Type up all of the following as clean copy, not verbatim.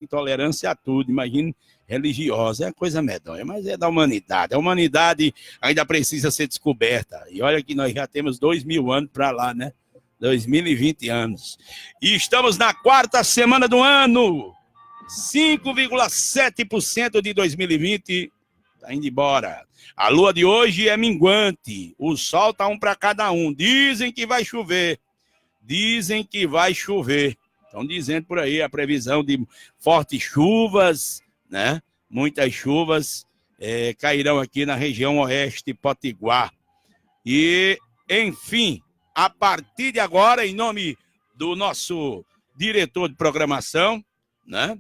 intolerância a tudo, imagine religiosa, é uma coisa medonha, mas é da humanidade. A humanidade ainda precisa ser descoberta. E olha que nós já temos 2000 anos para lá, né? 2020 anos. E estamos na 4ª semana do ano. 5,7% de 2020 está indo embora. A lua de hoje é minguante. O sol está um para cada um. Dizem que vai chover. Dizem que vai chover. Estão dizendo por aí a previsão de fortes chuvas, né? Muitas chuvas cairão aqui na região oeste potiguar. E, enfim, a partir de agora, em nome do nosso diretor de programação, né?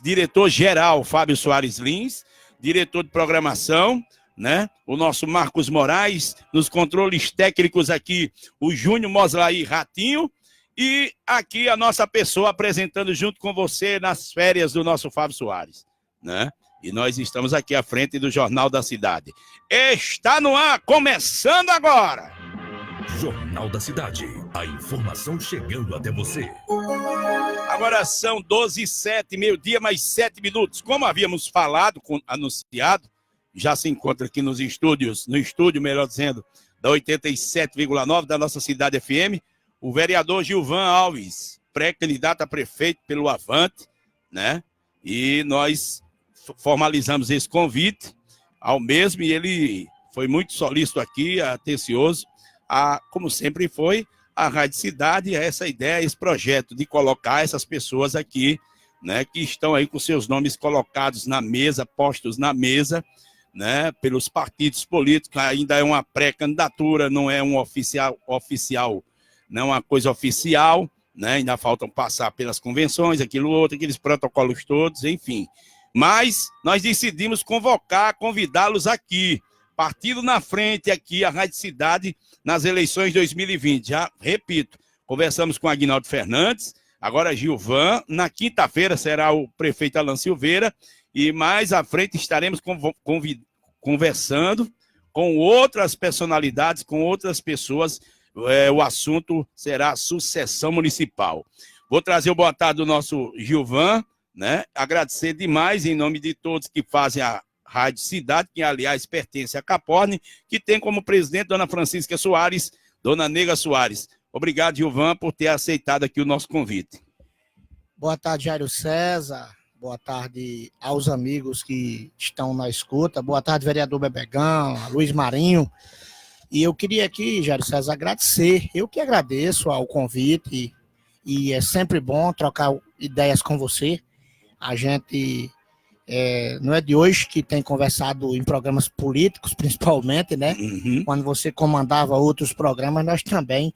Diretor-geral Fábio Soares Lins, diretor de programação, né? O nosso Marcos Moraes, nos controles técnicos aqui, o Júnior Moslaí Ratinho, e aqui a nossa pessoa apresentando junto com você nas férias do nosso Fábio Soares, né? E nós estamos aqui à frente do Jornal da Cidade. Está no ar, começando agora! Jornal da Cidade, a informação chegando até você. Agora são 12h07, meio-dia mais 7 minutos. Como havíamos falado, anunciado, já se encontra aqui no estúdio, melhor dizendo, da 87,9 da nossa Cidade FM, o vereador Gilvan Alves, pré-candidato a prefeito pelo Avante, né? E nós formalizamos esse convite ao mesmo, e ele foi muito solícito aqui, atencioso, como sempre foi, a Rádio Cidade, essa ideia, esse projeto de colocar essas pessoas aqui, né, que estão aí com seus nomes colocados na mesa, postos na mesa, né, pelos partidos políticos. Ainda é uma pré-candidatura, não é um oficial, não é uma coisa oficial, né, ainda faltam passar pelas convenções, aquilo outro, aqueles protocolos todos, enfim. Mas nós decidimos convidá-los aqui, partindo na frente aqui, a Rádio Cidade, nas eleições 2020. Já repito, conversamos com Aguinaldo Fernandes, agora Gilvan, na quinta-feira será o prefeito Alan Silveira, e mais à frente estaremos conversando com outras personalidades, com outras pessoas. O assunto será sucessão municipal. Vou trazer o boa tarde do nosso Gilvan, né? Agradecer demais em nome de todos que fazem a Rádio Cidade, que aliás pertence à Caporne, que tem como presidente Dona Francisca Soares, Dona Nega Soares. Obrigado, Gilvan, por ter aceitado aqui o nosso convite. Boa tarde, Jairo César. Boa tarde aos amigos que estão na escuta. Boa tarde, vereador Bebegão, Luiz Marinho. E eu queria aqui, Jairo César, agradecer. Eu que agradeço ao convite, e é sempre bom trocar ideias com você. A gente não é de hoje que tem conversado em programas políticos, principalmente, né? Uhum. Quando você comandava outros programas, nós também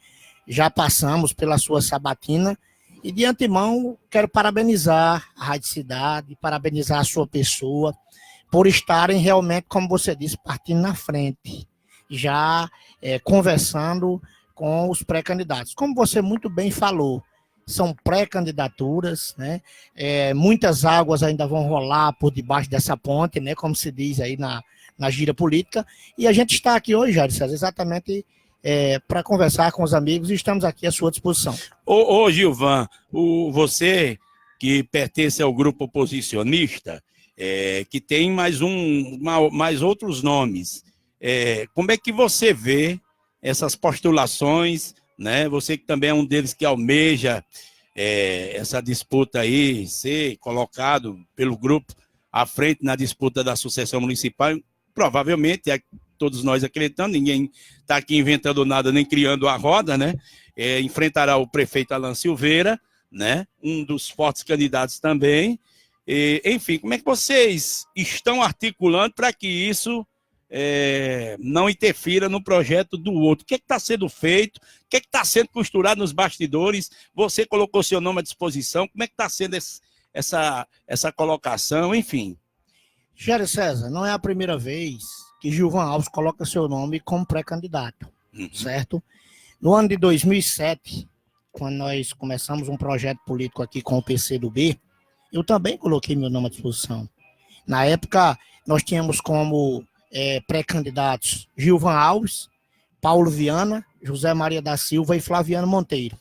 já passamos pela sua sabatina. E de antemão, quero parabenizar a Rádio Cidade, parabenizar a sua pessoa, por estarem realmente, como você disse, partindo na frente, já conversando com os pré-candidatos. Como você muito bem falou, são pré-candidaturas, né? Muitas águas ainda vão rolar por debaixo dessa ponte, né? Como se diz aí na gíria política. E a gente está aqui hoje, Jair César, exatamente para conversar com os amigos, e estamos aqui à sua disposição. Ô Gilvan, você que pertence ao grupo oposicionista, que tem mais outros nomes, como é que você vê essas postulações, né? Você que também é um deles que almeja essa disputa aí, ser colocado pelo grupo à frente na disputa da sucessão municipal, provavelmente, todos nós acreditando, ninguém está aqui inventando nada, nem criando a roda, né? Enfrentará o prefeito Alan Silveira, né? Um dos fortes candidatos também. Enfim, como é que vocês estão articulando para que isso não interfira no projeto do outro? O que está sendo feito? O que está sendo costurado nos bastidores? Você colocou seu nome à disposição. Como é que está sendo essa colocação? Enfim. Jair César, não é a primeira vez que Gilvan Alves coloca seu nome como pré-candidato, certo? No ano de 2007, quando nós começamos um projeto político aqui com o PCdoB, eu também coloquei meu nome à disposição. Na época, nós tínhamos como pré-candidatos Gilvan Alves, Paulo Viana, José Maria da Silva e Flaviano Monteiro.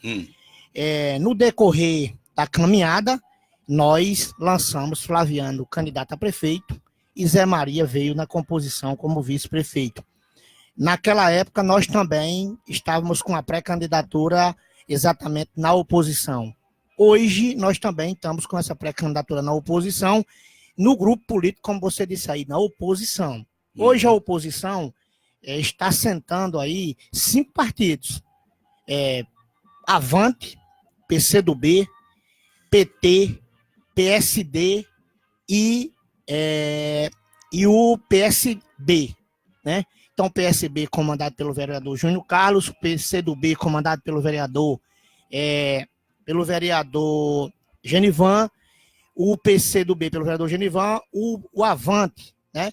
No decorrer da caminhada, nós lançamos Flaviano candidato a prefeito e Zé Maria veio na composição como vice-prefeito. Naquela época, nós também estávamos com a pré-candidatura exatamente na oposição. Hoje, nós também estamos com essa pré-candidatura na oposição, no grupo político, como você disse aí, na oposição. Hoje, a oposição está sentando aí 5 partidos. Avante, PCdoB, PT, PSD e o PSB, né? Então, o PSB comandado pelo vereador Júnior Carlos, o PCdoB comandado pelo vereador Genivan, o PCdoB pelo vereador Genivan, o Avante, né?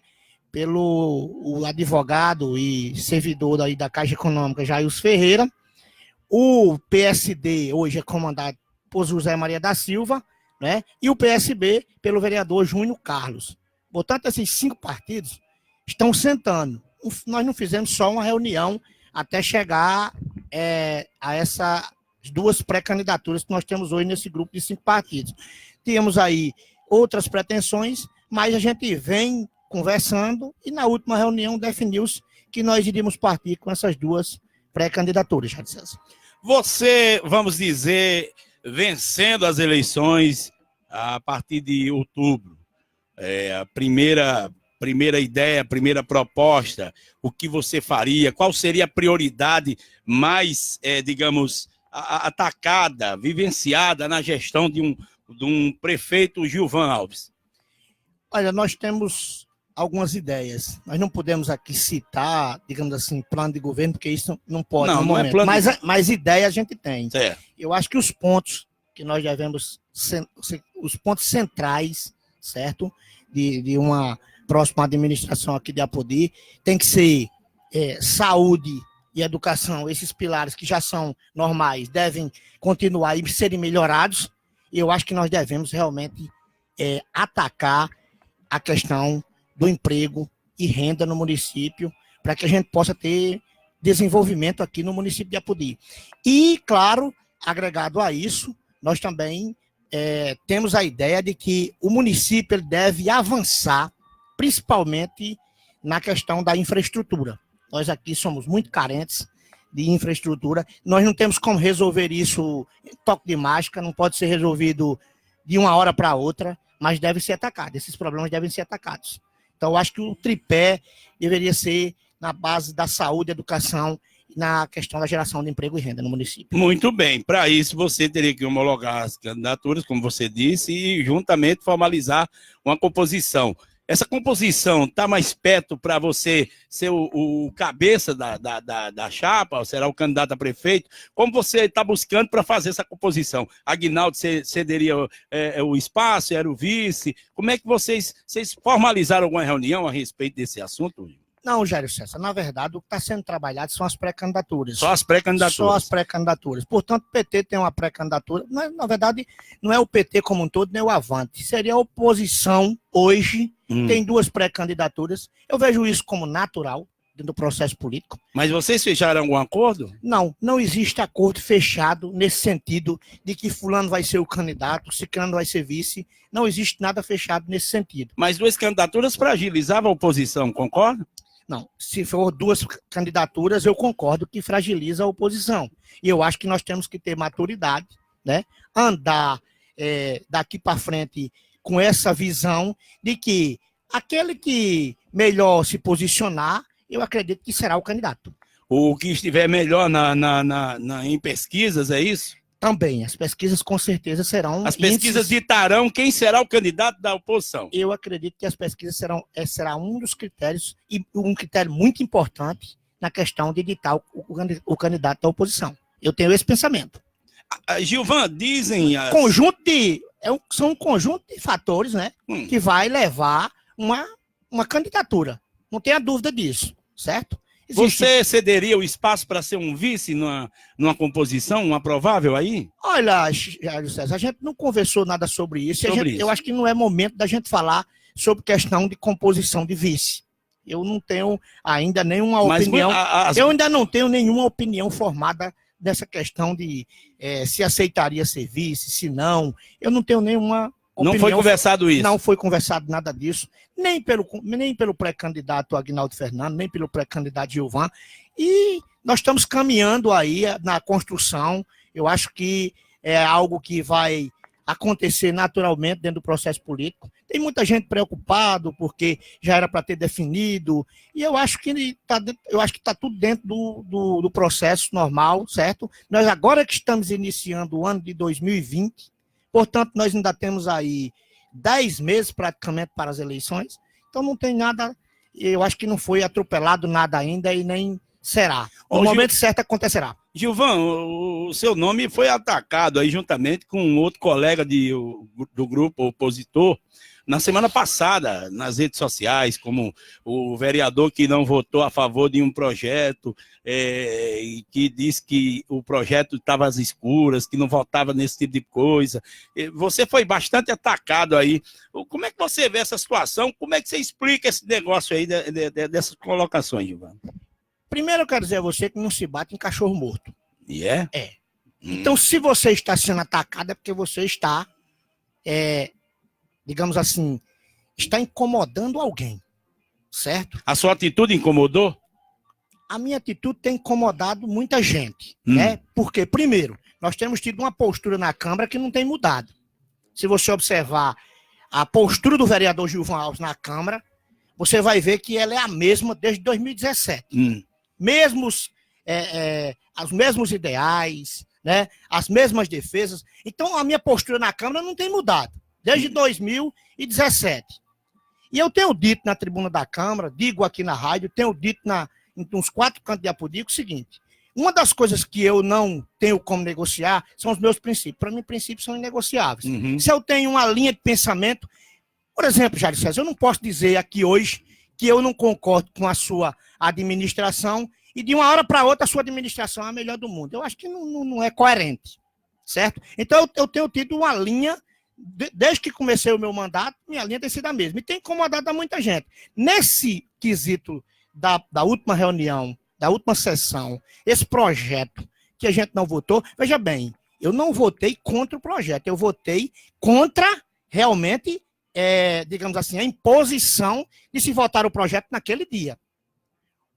O advogado e servidor aí da Caixa Econômica, Jailson Ferreira. O PSD hoje é comandado por José Maria da Silva, né? E o PSB pelo vereador Júnior Carlos. Portanto, esses 5 partidos estão sentando. Nós não fizemos só uma reunião até chegar a essas 2 pré-candidaturas que nós temos hoje nesse grupo de 5 partidos. Temos aí outras pretensões, mas a gente vem conversando e na última reunião definiu-se que nós iríamos partir com essas 2 pré-candidaturas, Jair César. Você, vamos dizer, vencendo as eleições a partir de outubro, a primeira ideia, a primeira proposta, o que você faria, qual seria a prioridade mais, digamos, atacada, vivenciada na gestão de um prefeito Gilvan Alves? Olha, nós temos algumas ideias. Nós não podemos aqui citar, digamos assim, plano de governo, porque isso não pode no momento. Mas ideia a gente tem. Certo. Eu acho que os pontos que nós devemos, os pontos centrais, certo, de uma próxima administração aqui de Apodi, tem que ser saúde e educação. Esses pilares que já são normais devem continuar e serem melhorados. E eu acho que nós devemos realmente atacar a questão do emprego e renda no município, para que a gente possa ter desenvolvimento aqui no município de Apodi. E, claro, agregado a isso, nós também temos a ideia de que o município ele deve avançar, principalmente na questão da infraestrutura. Nós aqui somos muito carentes de infraestrutura, nós não temos como resolver isso em toque de mágica, não pode ser resolvido de uma hora para outra, mas deve ser atacado, esses problemas devem ser atacados. Então, eu acho que o tripé deveria ser na base da saúde, educação e na questão da geração de emprego e renda no município. Muito bem. Para isso, você teria que homologar as candidaturas, como você disse, e juntamente formalizar uma composição. Essa composição está mais perto para você ser o cabeça da chapa, ou será o candidato a prefeito? Como você está buscando para fazer essa composição? Aguinaldo cederia o espaço, era o vice? Como é que vocês formalizaram alguma reunião a respeito desse assunto? Não, Jair César, na verdade, o que está sendo trabalhado são as pré-candidaturas. Só as pré-candidaturas? Só as pré-candidaturas. Portanto, o PT tem uma pré-candidatura. Na verdade, não é o PT como um todo, nem o Avante. Seria a oposição hoje, tem 2 pré-candidaturas. Eu vejo isso como natural dentro do processo político. Mas vocês fecharam algum acordo? Não existe acordo fechado nesse sentido de que fulano vai ser o candidato, ciclano vai ser vice. Não existe nada fechado nesse sentido. Mas 2 candidaturas fragilizavam a oposição, concorda? Não, se for 2 candidaturas, eu concordo que fragiliza a oposição. E eu acho que nós temos que ter maturidade, né? Andar daqui para frente com essa visão de que aquele que melhor se posicionar, eu acredito que será o candidato. O que estiver melhor em pesquisas, é isso? Também, as pesquisas com certeza serão... As pesquisas ditarão quem será o candidato da oposição. Eu acredito que as pesquisas será um dos critérios, e um critério muito importante na questão de ditar o candidato da oposição. Eu tenho esse pensamento. Gilvan, dizem... São um conjunto de fatores, né, que vai levar uma candidatura. Não tenha dúvida disso, certo? Você cederia o espaço para ser um vice numa composição, uma provável aí? Olha, Jair César, a gente não conversou nada sobre isso. Eu acho que não é momento da gente falar sobre questão de composição de vice. Eu não tenho ainda nenhuma opinião. Eu ainda não tenho nenhuma opinião formada dessa questão de se aceitaria ser vice, se não. Eu não tenho nenhuma Não foi conversado isso? Não foi conversado nada disso, nem pelo pré-candidato Aguinaldo Fernando, nem pelo pré-candidato Gilvan. E nós estamos caminhando aí na construção. Eu acho que é algo que vai acontecer naturalmente dentro do processo político. Tem muita gente preocupado porque já era para ter definido, e eu acho que está tudo dentro do processo normal, certo? Nós agora que estamos iniciando o ano de 2020, portanto, nós ainda temos aí 10 meses praticamente para as eleições, então não tem nada, eu acho que não foi atropelado nada ainda e nem será. No momento certo acontecerá. Gilvan, o seu nome foi atacado aí juntamente com um outro colega do grupo opositor na semana passada, nas redes sociais, como o vereador que não votou a favor de um projeto, e que disse que o projeto estava às escuras, que não votava nesse tipo de coisa. Você foi bastante atacado aí. Como é que você vê essa situação? Como é que você explica esse negócio aí dessas colocações, Gilvan? Primeiro eu quero dizer a você que não se bate em cachorro morto. E é? É. Então, se você está sendo atacado, é porque você está, digamos assim, está incomodando alguém, certo? A sua atitude incomodou? A minha atitude tem incomodado muita gente, né? Porque, primeiro, nós temos tido uma postura na Câmara que não tem mudado. Se você observar a postura do vereador Gilvan Alves na Câmara, você vai ver que ela é a mesma desde 2017. Os mesmos ideais, né? As mesmas defesas. Então, a minha postura na Câmara não tem mudado, desde 2017. E eu tenho dito na tribuna da Câmara, digo aqui na rádio, tenho dito em uns 4 cantos de Apudico o seguinte: uma das coisas que eu não tenho como negociar são os meus princípios. Para mim, princípios são inegociáveis. Se eu tenho uma linha de pensamento, por exemplo, Jair César, eu não posso dizer aqui hoje que eu não concordo com a sua administração e de uma hora para outra a sua administração é a melhor do mundo. Eu acho que não é coerente, certo? Então eu tenho tido uma linha, desde que comecei o meu mandato, minha linha tem sido a mesma. E tem incomodado a muita gente. Nesse quesito da última reunião, da última sessão, esse projeto que a gente não votou, veja bem, eu não votei contra o projeto, eu votei contra realmente, digamos assim, a imposição de se votar o projeto naquele dia.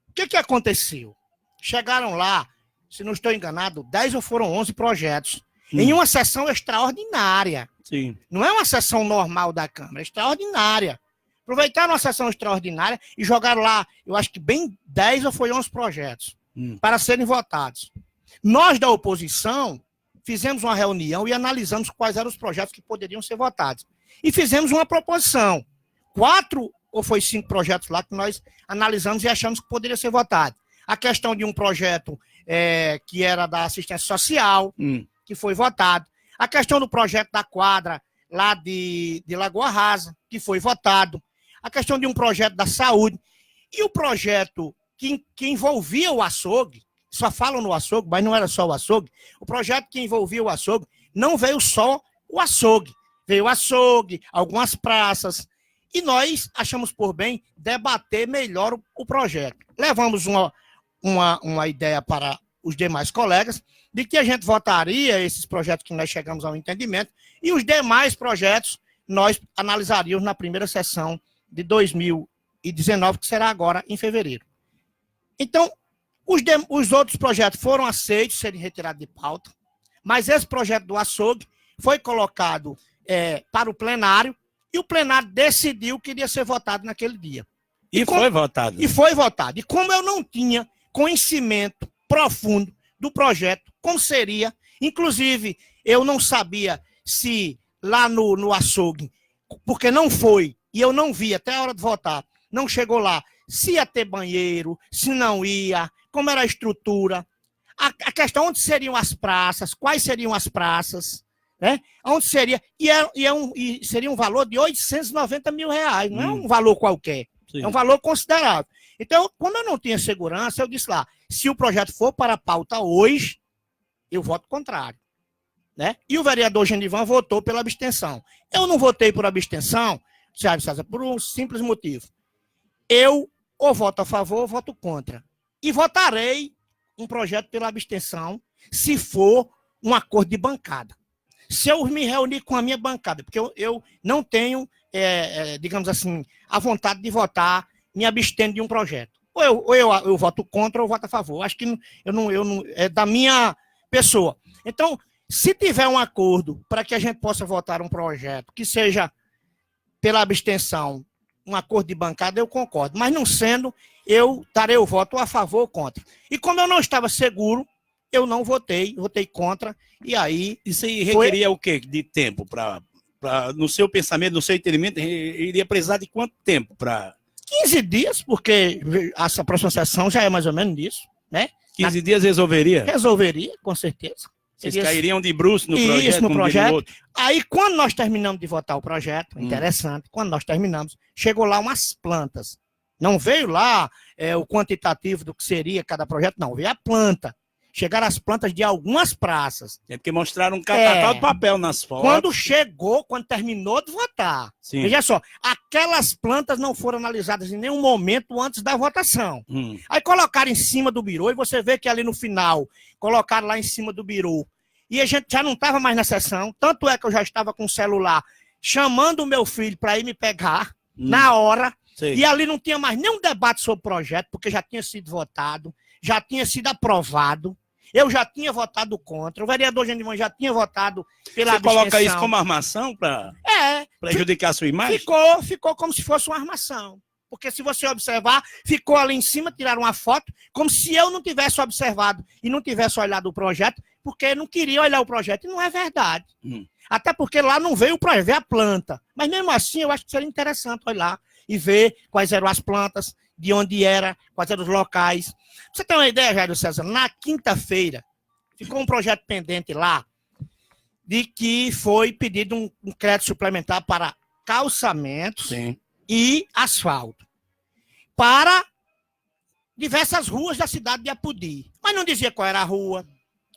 O que aconteceu? Chegaram lá, se não estou enganado, 10 ou foram 11 projetos, em uma sessão extraordinária. Sim. Não é uma sessão normal da Câmara, é extraordinária. Aproveitaram uma sessão extraordinária e jogaram lá, eu acho que bem 10 ou foi 11 projetos para serem votados. Nós da oposição fizemos uma reunião e analisamos quais eram os projetos que poderiam ser votados. E fizemos uma proposição. 4 ou foi 5 projetos lá que nós analisamos e achamos que poderia ser votado. A questão de um projeto que era da assistência social, que foi votado. A questão do projeto da quadra lá de Lagoa Rasa, que foi votado. A questão de um projeto da saúde. E o projeto que envolvia o açougue, só falam no açougue, mas não era só o açougue. O projeto que envolvia o açougue não veio só o açougue. Veio o açougue, algumas praças. E nós achamos por bem debater melhor o projeto. Levamos uma ideia para os demais colegas de que a gente votaria esses projetos que nós chegamos ao entendimento e os demais projetos nós analisaríamos na primeira sessão de 2019, que será agora em fevereiro. Então, os outros projetos foram aceitos, serem retirados de pauta, mas esse projeto do açougue foi colocado para o plenário e o plenário decidiu que iria ser votado naquele dia. Foi votado. E foi votado. E como eu não tinha conhecimento profundo do projeto, como seria, inclusive eu não sabia se lá no açougue, porque não foi, e eu não vi até a hora de votar, não chegou lá, se ia ter banheiro, se não ia, como era a estrutura, a questão onde seriam as praças, quais seriam as praças, né? Onde seria, e seria um valor de R$890 mil, não é um valor qualquer, sim. É um valor considerável. Então, como eu não tinha segurança, eu disse lá, se o projeto for para a pauta hoje, eu voto contrário. Né? E o vereador Genivan votou pela abstenção. Eu não votei por abstenção, Jair César, por um simples motivo. Eu ou voto a favor ou voto contra. E votarei um projeto pela abstenção se for um acordo de bancada. se eu me reunir com a minha bancada, porque eu não tenho, digamos assim, a vontade de votar, me abstendo de um projeto. Ou eu voto contra ou voto a favor. Acho que eu não, é da minha pessoa. Então, se tiver um acordo para que a gente possa votar um projeto que seja pela abstenção, um acordo de bancada, eu concordo. Mas não sendo, eu darei o voto a favor ou contra. E como eu não estava seguro, eu não votei contra, e aí... Isso aí requeria o quê de tempo? No seu pensamento, no seu entendimento, iria precisar de quanto tempo para... 15 dias, porque essa próxima sessão já é mais ou menos isso, né? 15 dias resolveria? Resolveria, com certeza. Vocês cairiam de bruço no projeto? Isso, no projeto. Aí, quando nós terminamos de votar o projeto, interessante, quando nós terminamos, chegou lá umas plantas. Não veio lá o quantitativo do que seria cada projeto, não. Veio a planta. Chegaram as plantas de algumas praças. É porque mostraram um catatal de papel nas fotos. Quando terminou de votar. Sim. Veja só, aquelas plantas não foram analisadas em nenhum momento antes da votação. Aí colocaram em cima do birô, e você vê que ali no final, colocaram lá em cima do birô. E a gente já não estava mais na sessão, tanto é que eu já estava com o celular chamando o meu filho para ir me pegar na hora. Sim. E ali não tinha mais nenhum debate sobre o projeto, porque já tinha sido votado, já tinha sido aprovado. Eu já tinha votado contra, o vereador Gendivan já tinha votado pela abstenção. Você coloca isso como armação para prejudicar a sua imagem? Ficou como se fosse uma armação. Porque se você observar, ficou ali em cima, tiraram uma foto, como se eu não tivesse observado e não tivesse olhado o projeto, porque não queria olhar o projeto, e não é verdade. Até porque lá não veio o projeto, veio a planta. Mas mesmo assim, eu acho que seria interessante olhar e ver quais eram as plantas, de onde era, quais eram os locais. Pra você ter uma ideia, Jairo César, na quinta-feira, ficou um projeto pendente lá, de que foi pedido um crédito suplementar para calçamentos e asfalto, para diversas ruas da cidade de Apodi. Mas não dizia qual era a rua,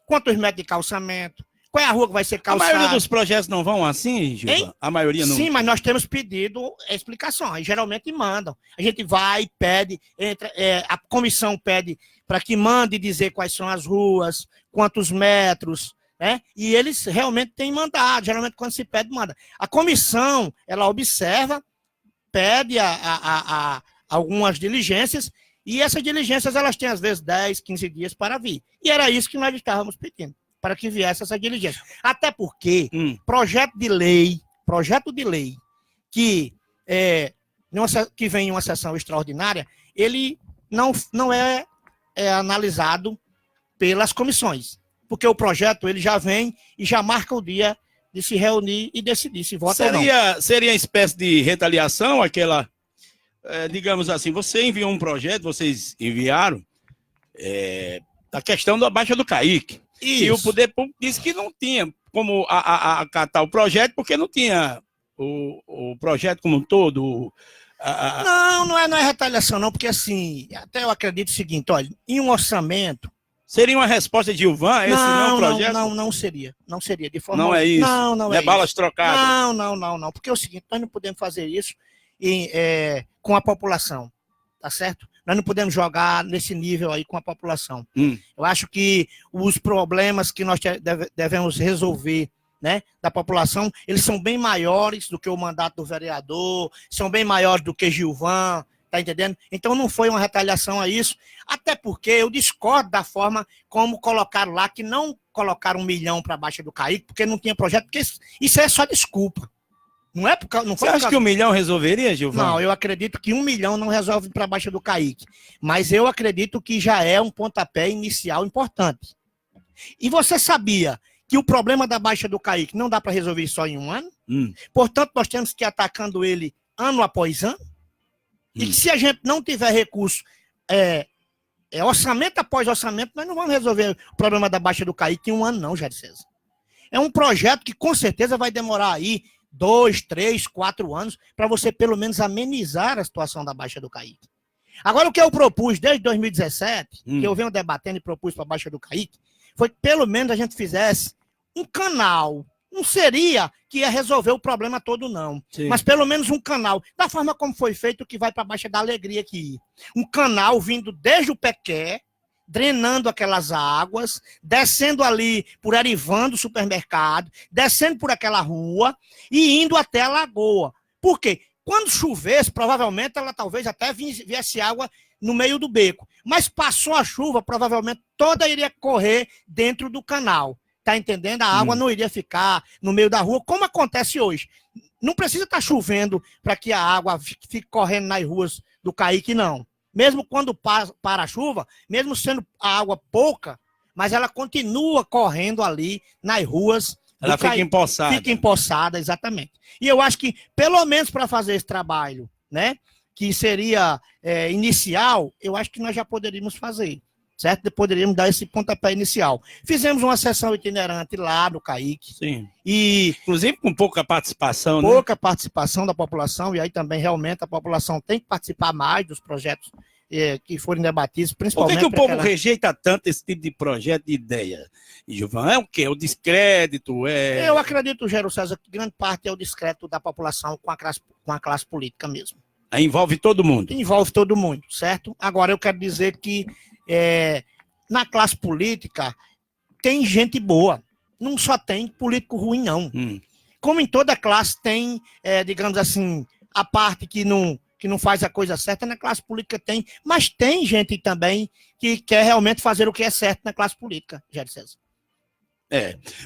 quantos metros de calçamento, qual é a rua que vai ser calçada. A maioria dos projetos não vão assim, Gilvan? A maioria não. Sim, mas nós temos pedido explicações, geralmente mandam. A gente vai, pede, a comissão pede para que mande dizer quais são as ruas, quantos metros, né? E eles realmente têm mandado, geralmente quando se pede, manda. A comissão, ela observa, pede algumas diligências, e essas diligências, elas têm às vezes 10, 15 dias para vir. E era isso que nós estávamos pedindo, para que viesse essa diligência. Até porque projeto de lei que vem em uma sessão extraordinária, ele não é analisado pelas comissões. Porque o projeto ele já vem e já marca o dia de se reunir e decidir se vota ou não. Seria uma espécie de retaliação, aquela, digamos assim, você enviou um projeto, vocês enviaram a questão da Baixa do Caíque. Isso. E o Poder Público disse que não tinha como acatar o projeto, porque não tinha o projeto como um todo. Não é retaliação, não, porque assim, até eu acredito o seguinte, olha, em um orçamento. Seria uma resposta de Gilvan esse não projeto? Não seria. Não seria de forma. Não é isso. Não é balas isso. trocadas. Não. Porque é o seguinte, nós não podemos fazer isso com a população, tá certo? Nós não podemos jogar nesse nível aí com a população. Eu acho que os problemas que nós devemos resolver, né, da população, eles são bem maiores do que o mandato do vereador, são bem maiores do que Gilvan, tá entendendo? Então não foi uma retaliação a isso, até porque eu discordo da forma como colocaram lá, que não colocaram 1 milhão para a Baixa do Caíque, porque não tinha projeto, porque isso é só desculpa. Não foi. Você acha que 1 milhão resolveria, Gilvan? Não, eu acredito que 1 milhão não resolve para a Baixa do Caíque, mas eu acredito que já é um pontapé inicial importante. E você sabia que o problema da Baixa do Caíque não dá para resolver só em um ano? Portanto, nós temos que ir atacando ele ano após ano? E que se a gente não tiver recurso, orçamento após orçamento, nós não vamos resolver o problema da Baixa do Caíque em um ano não, Jair César. É um projeto que com certeza vai demorar aí 2, 3, 4 anos para você pelo menos amenizar a situação da Baixa do Caíque. Agora, o que eu propus desde 2017, que eu venho debatendo e propus para a Baixa do Caíque, foi que pelo menos a gente fizesse um canal. Não seria que ia resolver o problema todo, não. Sim. Mas pelo menos um canal, da forma como foi feito, que vai para a Baixa da Alegria aqui. Um canal vindo desde o Pequé, drenando aquelas águas, descendo ali por Arivando, supermercado, descendo por aquela rua e indo até a lagoa. Por quê? Quando chovesse, provavelmente ela talvez até viesse água no meio do beco. Mas passou a chuva, provavelmente toda iria correr dentro do canal. Tá entendendo? A água não iria ficar no meio da rua, como acontece hoje. Não precisa estar chovendo para que a água fique correndo nas ruas do Caique, não. Mesmo quando para a chuva, mesmo sendo a água pouca, mas ela continua correndo ali nas ruas. Ela fica empoçada. Fica empoçada, exatamente. E eu acho que, pelo menos para fazer esse trabalho, né, que seria inicial, eu acho que nós já poderíamos fazer, certo? Poderíamos dar esse pontapé inicial. Fizemos uma sessão itinerante lá no Caique. Sim. E, inclusive com pouca participação, pouca participação da população, e aí também realmente a população tem que participar mais dos projetos que forem debatidos, principalmente... Por que o povo rejeita tanto esse tipo de projeto, de ideia, Gilvan? É o quê? O descrédito? Eu acredito, Gero César, que grande parte é o descrédito da população com a classe política mesmo. Aí envolve todo mundo? Envolve todo mundo, certo? Agora, eu quero dizer que na classe política tem gente boa, não só tem político ruim, não. Como em toda classe tem, digamos assim, a parte que não faz a coisa certa, na classe política tem, mas tem gente também que quer realmente fazer o que é certo na classe política, Jair César.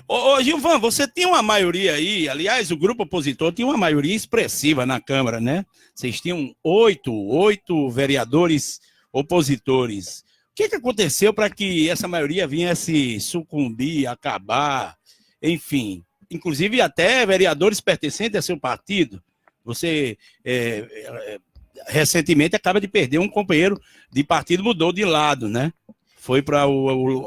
Ô, Gilvan, você tem uma maioria aí, aliás, o grupo opositor tinha uma maioria expressiva na Câmara, né? Vocês tinham oito vereadores opositores. O que aconteceu para que essa maioria viesse sucumbir, acabar, enfim, inclusive até vereadores pertencentes a seu partido? Você recentemente acaba de perder um companheiro de partido, mudou de lado, né? Foi para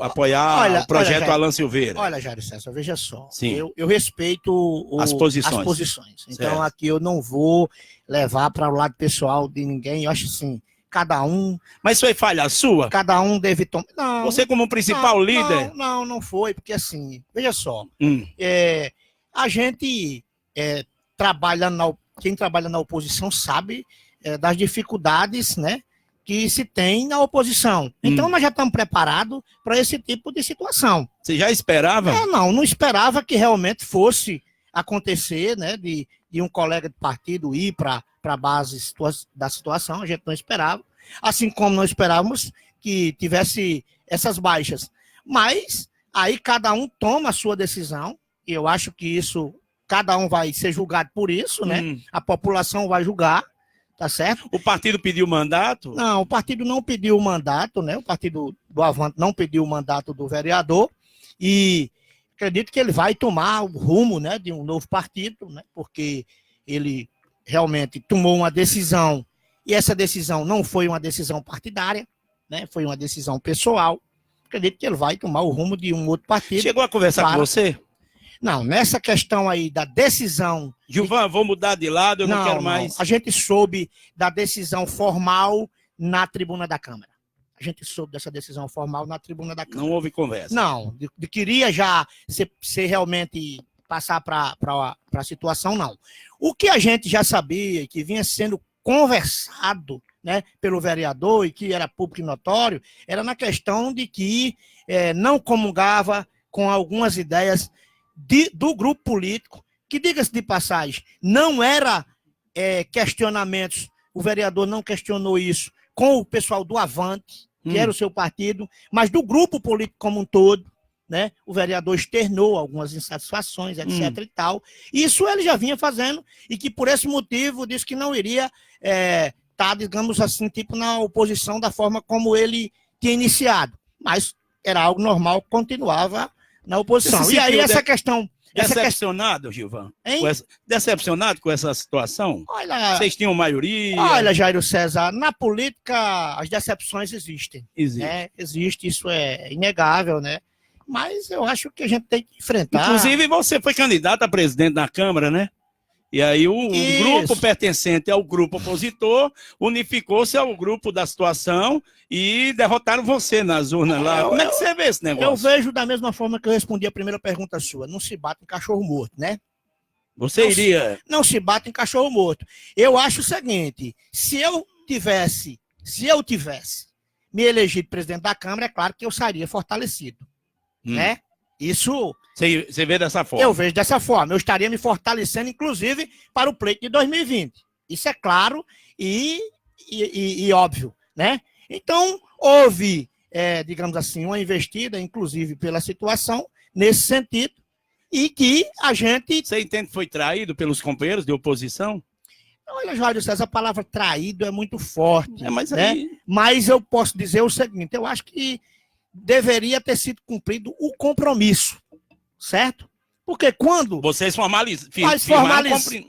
apoiar o projeto Alan Silveira. Olha, Jair César, veja só. Sim. Eu respeito as posições. Então, certo. Aqui eu não vou levar para o lado pessoal de ninguém. Eu acho assim, cada um... Mas foi falha sua? Cada um deve tomar... Não, você como principal líder? Não foi, porque assim, veja só. A gente quem trabalha na oposição sabe das dificuldades, né, que se tem na oposição. Então, nós já estamos preparados para esse tipo de situação. Você já esperava? Não esperava que realmente fosse acontecer, né, de um colega de partido ir para a base da situação, a gente não esperava. Assim como não esperávamos que tivesse essas baixas. Mas, aí cada um toma a sua decisão, e eu acho que isso, cada um vai ser julgado por isso, né? A população vai julgar. Tá certo? O partido pediu mandato? Não, o partido não pediu o mandato, né? O partido do Avante não pediu o mandato do vereador e acredito que ele vai tomar o rumo, né, de um novo partido, né? Porque ele realmente tomou uma decisão e essa decisão não foi uma decisão partidária, né? Foi uma decisão pessoal. Acredito que ele vai tomar o rumo de um outro partido. Chegou a conversar com você? Não, nessa questão aí da decisão... Gilvan, vou mudar de lado, eu não quero mais... A gente soube da decisão formal na tribuna da Câmara. A gente soube dessa decisão formal na tribuna da Câmara. Não houve conversa? Não, queria já ser realmente passar para a situação, não. O que a gente já sabia, que vinha sendo conversado, né, pelo vereador e que era público e notório, era na questão de que não comungava com algumas ideias do grupo político, que, diga-se de passagem, não era questionamentos, o vereador não questionou isso com o pessoal do Avante, que era o seu partido, mas do grupo político como um todo, né? O vereador externou algumas insatisfações, etc. e tal. Isso ele já vinha fazendo, e que por esse motivo disse que não iria estar, digamos assim, tipo na oposição da forma como ele tinha iniciado. Mas era algo normal, continuava na oposição. E aí essa questão... Decepcionado, Gilvan? Decepcionado com essa situação? Olha, vocês tinham maioria? Olha, Jair César, na política as decepções existem. Existe. Né? Existe, isso é inegável, né? Mas eu acho que a gente tem que enfrentar... Inclusive, você foi candidato a presidente da Câmara, né? E aí o grupo pertencente ao grupo opositor unificou-se ao grupo da situação e derrotaram você nas urnas lá. Como é que você vê esse negócio? Eu vejo da mesma forma que eu respondi a primeira pergunta sua. Não se bate em cachorro morto, né? Você iria... Não se bate em cachorro morto. Eu acho o seguinte, se eu tivesse me elegido presidente da Câmara, é claro que eu sairia fortalecido, né? Isso... Você vê dessa forma? Eu vejo dessa forma. Eu estaria me fortalecendo, inclusive, para o pleito de 2020. Isso é claro e óbvio, né? Então, houve, digamos assim, uma investida, inclusive pela situação, nesse sentido, e que a gente... Você entende que foi traído pelos companheiros de oposição? Olha, Júlio César, a palavra traído é muito forte, Mas né? aí... Mas eu posso dizer o seguinte, eu acho que deveria ter sido cumprido o compromisso, certo? Porque quando... Vocês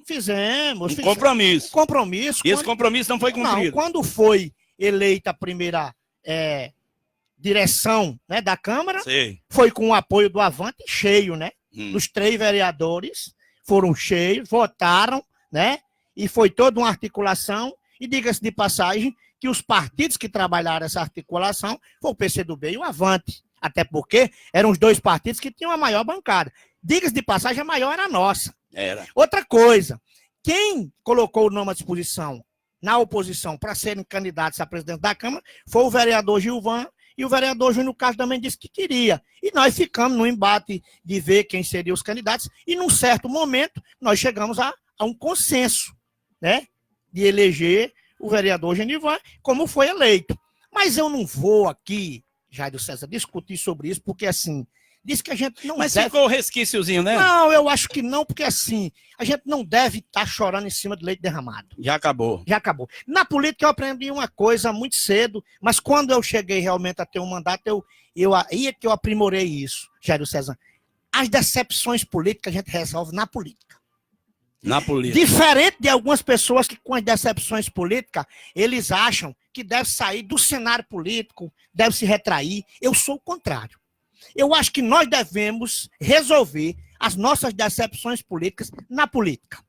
fizemos um compromisso. Compromisso. E esse compromisso não foi cumprido. Não, quando foi eleita a primeira direção, né, da Câmara, foi com o apoio do Avante cheio, né? Os 3 vereadores foram cheios, votaram, né? E foi toda uma articulação. E diga-se de passagem que os partidos que trabalharam essa articulação foi o PCdoB e o Avante. Até porque eram os 2 partidos que tinham a maior bancada. Diga-se de passagem, a maior era a nossa. Outra coisa, quem colocou o nome à disposição na oposição para serem candidatos a presidente da Câmara foi o vereador Gilvan, e o vereador Júnior Castro também disse que queria. E nós ficamos no embate de ver quem seriam os candidatos, e num certo momento nós chegamos a um consenso, né, de eleger o vereador Genivan como foi eleito. Mas eu não vou aqui, Jairo César, discutir sobre isso, porque assim, diz que a gente não Mas deve... ficou o resquíciozinho, né? Não, eu acho que não, porque assim, a gente não deve estar chorando em cima do leite derramado. Já acabou. Já acabou. Na política eu aprendi uma coisa muito cedo, mas quando eu cheguei realmente a ter um mandato, aí é que eu aprimorei isso, Jairo César. As decepções políticas a gente resolve na política. Na política. Diferente de algumas pessoas que com as decepções políticas, eles acham que deve sair do cenário político, deve se retrair. Eu sou o contrário. Eu acho que nós devemos resolver as nossas decepções políticas na política.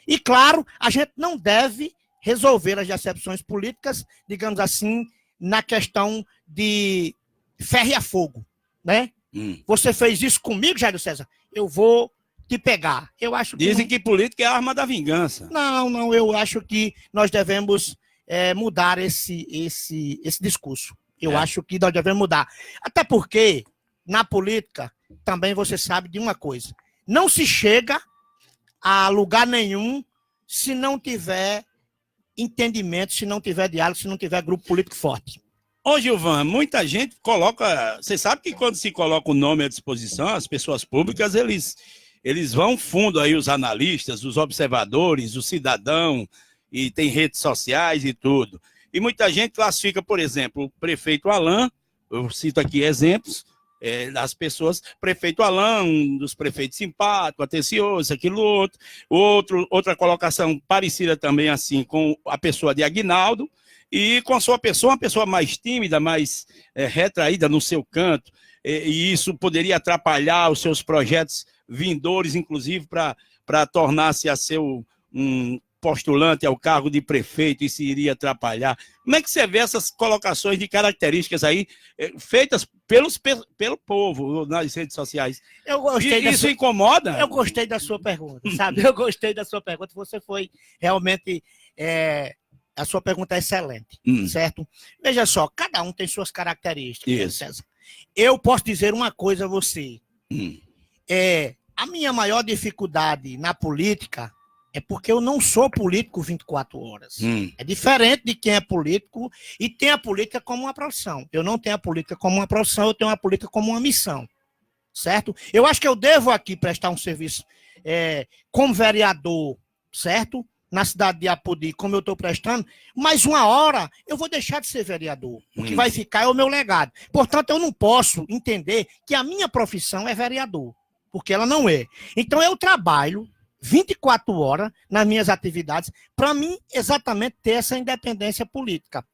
E, claro, a gente não deve resolver as decepções políticas, digamos assim, na questão de ferro e a fogo, né? Você fez isso comigo, Jairo César? Eu vou te pegar. Eu acho que Dizem que política é a arma da vingança. Não, eu acho que nós devemos mudar esse discurso. Eu acho que nós devemos mudar. Até porque, na política, também você sabe de uma coisa. Não se chega a lugar nenhum se não tiver entendimento, se não tiver diálogo, se não tiver grupo político forte. Ô, Gilvan, muita gente coloca... Você sabe que quando se coloca o nome à disposição, as pessoas públicas, eles vão fundo aí, os analistas, os observadores, o cidadão, e tem redes sociais e tudo. E muita gente classifica, por exemplo, o prefeito Alain, eu cito aqui exemplos, das pessoas, prefeito Alain, um dos prefeitos simpático, atencioso, aquilo outra colocação parecida também assim com a pessoa de Aguinaldo, e com a sua pessoa, uma pessoa mais tímida, mais retraída no seu canto, e isso poderia atrapalhar os seus projetos vindores, inclusive para tornar-se a ser um postulante ao cargo de prefeito, isso iria atrapalhar. Como é que você vê essas colocações de características aí, feitas pelo povo nas redes sociais? Isso incomoda? Eu gostei da sua pergunta, sabe? Eu gostei da sua pergunta, você foi realmente... A sua pergunta é excelente, certo? Veja só, cada um tem suas características, César. Eu posso dizer uma coisa a você. A minha maior dificuldade na política é porque eu não sou político 24 horas. É diferente de quem é político e tem a política como uma profissão. Eu não tenho a política como uma profissão, eu tenho a política como uma missão, certo? Eu acho que eu devo aqui prestar um serviço como vereador, certo? Na cidade de Apodi, como eu estou prestando, mas uma hora eu vou deixar de ser vereador. O que vai ficar é o meu legado. Portanto, eu não posso entender que a minha profissão é vereador, porque ela não é. Então, eu trabalho 24 horas nas minhas atividades para mim exatamente ter essa independência política.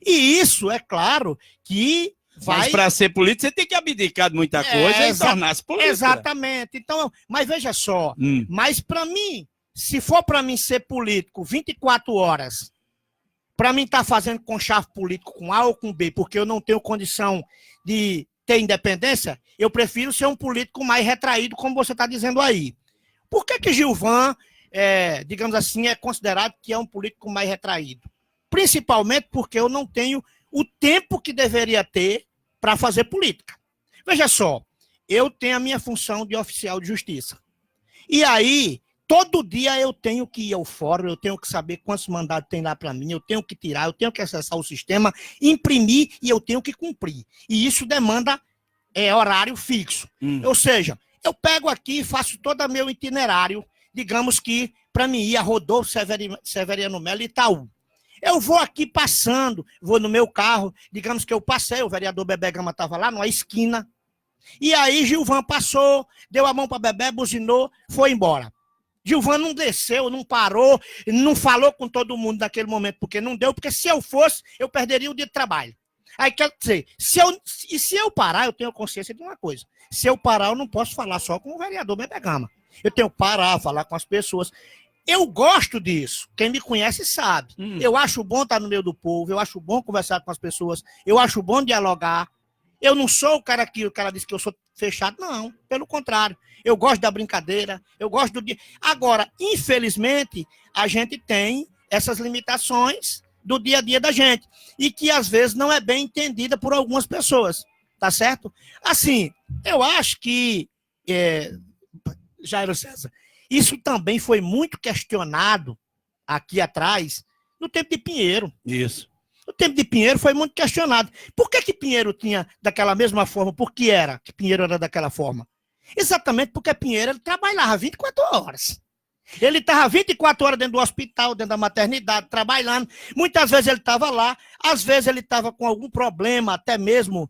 E isso, é claro, que vai... Mas para ser político, você tem que abdicar de muita coisa e tornar-se político. Exatamente. Então, mas veja só, mas para mim, se for para mim ser político 24 horas, para mim estar fazendo conchavo político com A ou com B, porque eu não tenho condição de ter independência, eu prefiro ser um político mais retraído, como você está dizendo aí. Por que Gilvan, digamos assim, é considerado que é um político mais retraído? Principalmente porque eu não tenho o tempo que deveria ter para fazer política. Veja só, eu tenho a minha função de oficial de justiça. E aí, todo dia eu tenho que ir ao fórum, eu tenho que saber quantos mandados tem lá para mim, eu tenho que tirar, eu tenho que acessar o sistema, imprimir e eu tenho que cumprir. E isso demanda horário fixo. Ou seja, eu pego aqui e faço todo o meu itinerário, digamos que para mim ir a Rodolfo Severiano Melo e Itaú. Eu vou aqui passando, vou no meu carro, digamos que eu passei, o vereador Bebé Gama estava lá numa esquina, e aí Gilvan passou, deu a mão para Bebé, buzinou, foi embora. Gilvan não desceu, não parou, não falou com todo mundo naquele momento, porque não deu, porque se eu fosse, eu perderia o dia de trabalho. Aí quer dizer, se eu parar, eu tenho consciência de uma coisa. Se eu parar, eu não posso falar só com o vereador Bebé Gama. Eu tenho que parar, falar com as pessoas. Eu gosto disso. Quem me conhece sabe. Eu acho bom estar no meio do povo, eu acho bom conversar com as pessoas, eu acho bom dialogar. Eu não sou o cara que o cara disse que eu sou fechado, não. Pelo contrário. Eu gosto da brincadeira, eu gosto do dia. Agora, infelizmente, a gente tem essas limitações do dia a dia da gente e que às vezes não é bem entendida por algumas pessoas, tá certo? Assim, eu acho que, Jairo César, isso também foi muito questionado aqui atrás, no tempo de Pinheiro. Isso. No tempo de Pinheiro foi muito questionado. Por que Pinheiro tinha daquela mesma forma? Por que era que Pinheiro era daquela forma? Exatamente porque Pinheiro ele trabalhava 24 horas. Ele estava 24 horas dentro do hospital, dentro da maternidade, trabalhando. Muitas vezes ele estava lá, às vezes ele estava com algum problema, até mesmo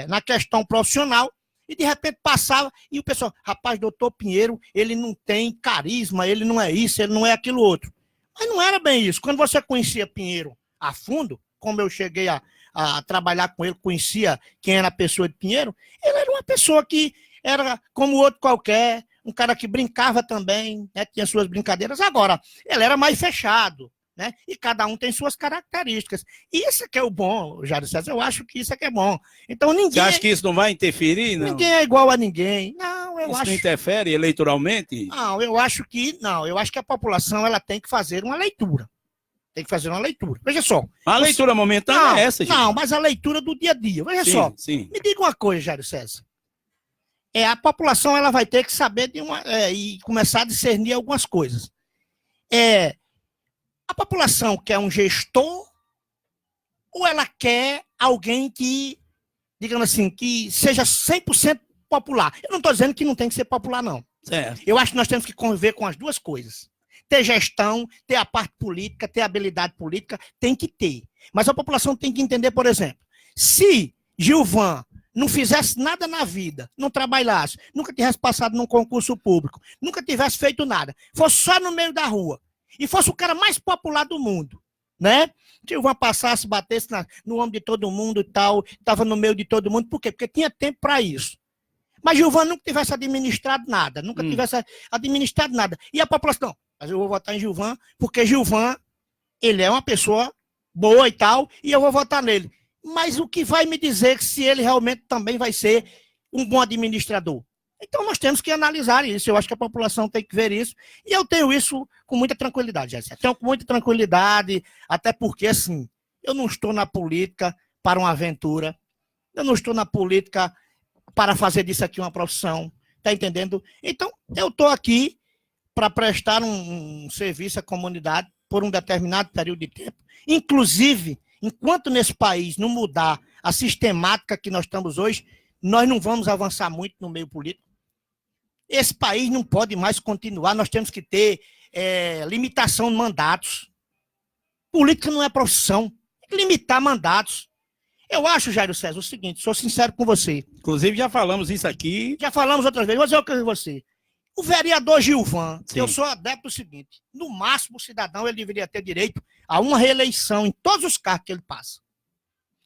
na questão profissional, e de repente passava, e o pessoal, rapaz, doutor Pinheiro, ele não tem carisma, ele não é isso, ele não é aquilo outro. Mas não era bem isso. Quando você conhecia Pinheiro a fundo, como eu cheguei a trabalhar com ele, conhecia quem era a pessoa de Pinheiro, ele era uma pessoa que era como outro qualquer, um cara que brincava também, né, tinha suas brincadeiras. Agora, ele era mais fechado, né, e cada um tem suas características. E isso é que é o bom, Jairo César, eu acho que isso é que é bom. Então, ninguém... Você acha que isso não vai interferir? Não? Ninguém é igual a ninguém. Não, eu isso acho... não interfere eleitoralmente? Não, eu acho que não. Eu acho que a população ela tem que fazer uma leitura. Tem que fazer uma leitura. Veja só. A leitura momentânea não, é essa, gente. Não, mas a leitura do dia a dia. Veja só. Sim. Me diga uma coisa, Jairo César. A população ela vai ter que saber e começar a discernir algumas coisas. A população quer um gestor ou ela quer alguém que, digamos assim, que seja 100% popular? Eu não estou dizendo que não tem que ser popular, não. Certo. Eu acho que nós temos que conviver com as duas coisas. Ter gestão, ter a parte política, ter habilidade política, tem que ter. Mas a população tem que entender, por exemplo, se Gilvan não fizesse nada na vida, não trabalhasse, nunca tivesse passado num concurso público, nunca tivesse feito nada, fosse só no meio da rua, e fosse o cara mais popular do mundo, né? Gilvan passasse, batesse no ombro de todo mundo e tal, estava no meio de todo mundo, por quê? Porque tinha tempo para isso. Mas Gilvan nunca tivesse administrado nada, E a população, não, mas eu vou votar em Gilvan, porque Gilvan, ele é uma pessoa boa e tal, e eu vou votar nele. Mas o que vai me dizer se ele realmente também vai ser um bom administrador? Então nós temos que analisar isso, eu acho que a população tem que ver isso, e eu tenho isso com muita tranquilidade, Jéssica. Tenho com muita tranquilidade, até porque, assim, eu não estou na política para uma aventura, eu não estou na política para fazer disso aqui uma profissão, tá entendendo? Então, eu estou aqui para prestar um serviço à comunidade por um determinado período de tempo, inclusive, enquanto nesse país não mudar a sistemática que nós estamos hoje, nós não vamos avançar muito no meio político. Esse país não pode mais continuar, nós temos que ter limitação de mandatos. Política não é profissão, tem que limitar mandatos. Eu acho, Jairo César, o seguinte, sou sincero com você. Inclusive já falamos isso aqui. Já falamos outras vezes, vou dizer o que você. O vereador Gilvan, Sim. eu sou adepto do seguinte, no máximo o cidadão ele deveria ter direito a uma reeleição em todos os cargos que ele passa.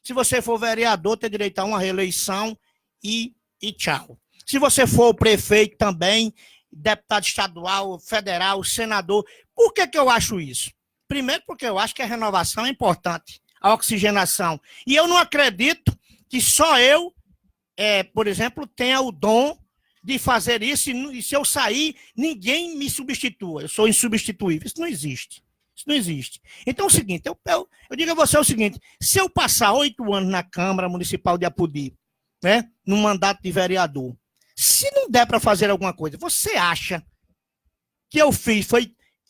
Se você for vereador, tem direito a uma reeleição e tchau. Se você for o prefeito também, deputado estadual, federal, senador, por que eu acho isso? Primeiro porque eu acho que a renovação é importante, a oxigenação. E eu não acredito que só eu, por exemplo, tenha o dom de fazer isso, e se eu sair, ninguém me substitua. Eu sou insubstituível. Isso não existe. Isso não existe. Então é o seguinte, eu digo a você o seguinte, se eu passar 8 anos na Câmara Municipal de Apodi, né, no mandato de vereador, se não der para fazer alguma coisa, você acha que eu fiz,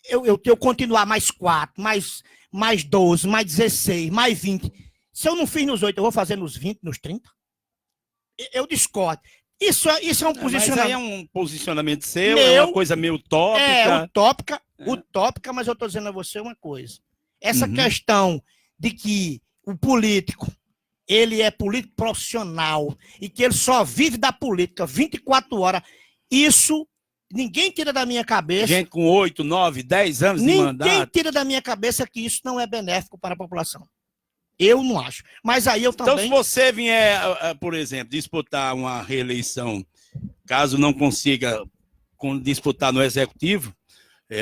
eu continuar mais 4, mais 12, mais 16, mais 20, se eu não fiz nos 8, eu vou fazer nos 20, nos 30? Eu discordo. Isso é um posicionamento. Mas aí é um posicionamento seu, é uma coisa meio utópica. Utópica, mas eu estou dizendo a você uma coisa. Essa questão de que o político, ele é político profissional e que ele só vive da política 24 horas, isso ninguém tira da minha cabeça. Gente com 8, 9, 10 anos de mandato. Ninguém tira da minha cabeça que isso não é benéfico para a população. Eu não acho. Mas aí eu também... Então, se você vier, por exemplo, disputar uma reeleição, caso não consiga disputar no Executivo,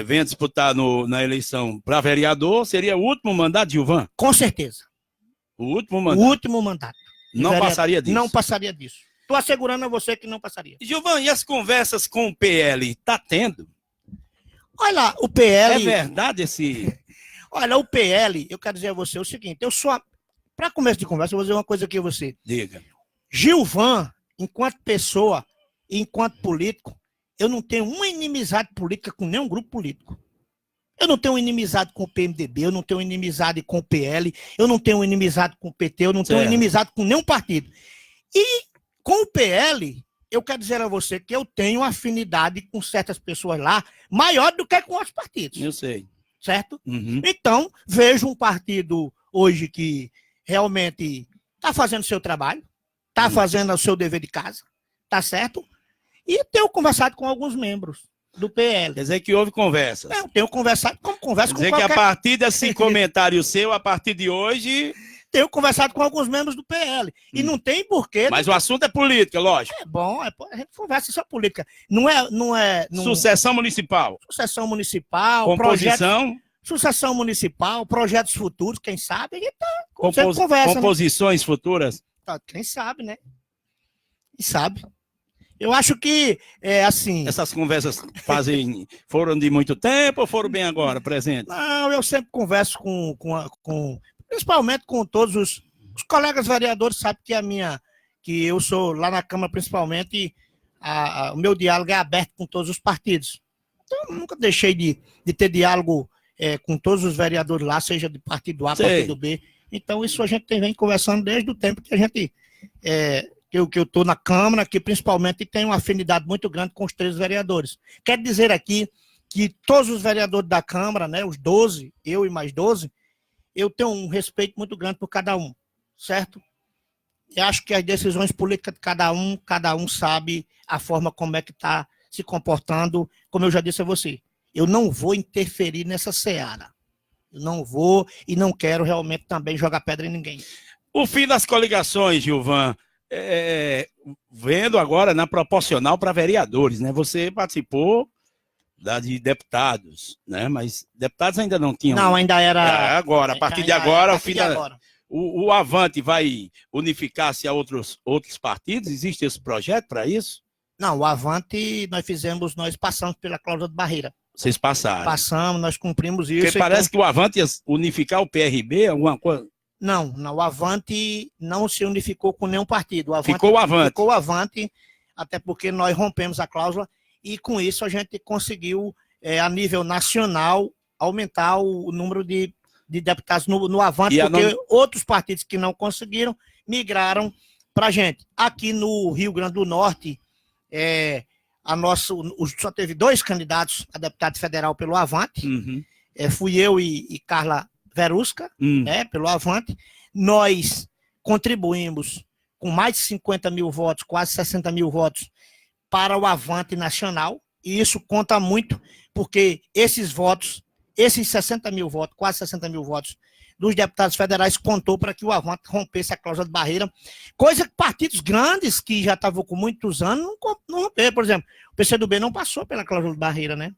venha disputar na eleição para vereador, seria o último mandato de Gilvan? Com certeza. O último mandato? O último mandato. Não passaria disso? Não passaria disso. Estou assegurando a você que não passaria. Gilvan, e as conversas com o PL? Está tendo? Olha lá, o PL... É verdade esse... Olha, o PL, eu quero dizer a você o seguinte, para começo de conversa, eu vou dizer uma coisa aqui a você. Diga. Gilvan, enquanto pessoa, enquanto político, eu não tenho uma inimizade política com nenhum grupo político. Eu não tenho inimizade com o PMDB, eu não tenho inimizade com o PL, eu não tenho inimizade com o PT, eu não tenho inimizade com nenhum partido. E com o PL, eu quero dizer a você que eu tenho afinidade com certas pessoas lá, maior do que com outros partidos. Eu sei. Certo? Então, vejo um partido hoje que realmente está fazendo o seu trabalho, está fazendo o seu dever de casa, tá certo? E tenho conversado com alguns membros do PL. Quer dizer que houve conversas. Eu tenho conversado, como converso com qualquer... Quer dizer que a partir desse comentário seu, a partir de hoje... Tenho conversado com alguns membros do PL. E não tem porquê... Mas o assunto é política, lógico. É bom, a gente conversa sobre política. Sucessão municipal. Sucessão municipal, composição. Sucessão municipal, projetos futuros, quem sabe, a gente conversa. Composições futuras. Quem sabe, né? Quem sabe. Eu acho que, assim... Essas conversas foram de muito tempo ou foram bem agora, presentes? Não, eu sempre converso principalmente com todos os colegas vereadores, sabe que eu sou lá na Câmara, principalmente, o meu diálogo é aberto com todos os partidos. Então, eu nunca deixei de ter diálogo com todos os vereadores lá, seja de partido A, partido B. Então, isso a gente vem conversando desde o tempo que a gente... que eu estou na Câmara, que principalmente tem uma afinidade muito grande com os 13 vereadores. Quero dizer aqui que todos os vereadores da Câmara, né, os 12, eu e mais 12, eu tenho um respeito muito grande por cada um, certo? Eu acho que as decisões políticas de cada um sabe a forma como é que está se comportando, como eu já disse a você. Eu não vou interferir nessa seara. Eu não vou e não quero realmente também jogar pedra em ninguém. O fim das coligações, Gilvan, vendo agora na proporcional para vereadores, né? Você participou de deputados, né? Mas deputados ainda não tinham. Não, ainda era. Agora, a partir de agora, o Avante vai unificar-se a outros partidos? Existe esse projeto para isso? Não, o Avante nós passamos pela cláusula de barreira. Vocês passaram? Passamos, nós cumprimos isso. Porque parece que o Avante ia unificar o PRB, alguma coisa. Não, o Avante não se unificou com nenhum partido. Ficou o Avante. Ficou o Avante, até porque nós rompemos a cláusula e com isso a gente conseguiu, a nível nacional, aumentar o número de deputados no Avante, porque outros partidos que não conseguiram migraram para a gente. Aqui no Rio Grande do Norte, só teve 2 candidatos a deputado federal pelo Avante. Fui eu e Carla Verusca, né, pelo Avante. Nós contribuímos com mais de 50 mil votos, quase 60 mil votos, para o Avante nacional, e isso conta muito, porque esses votos, esses 60 mil votos, quase 60 mil votos dos deputados federais contou para que o Avante rompesse a cláusula de barreira, coisa que partidos grandes, que já estavam com muitos anos, não romperam. Por exemplo, o PCdoB não passou pela cláusula de barreira, né?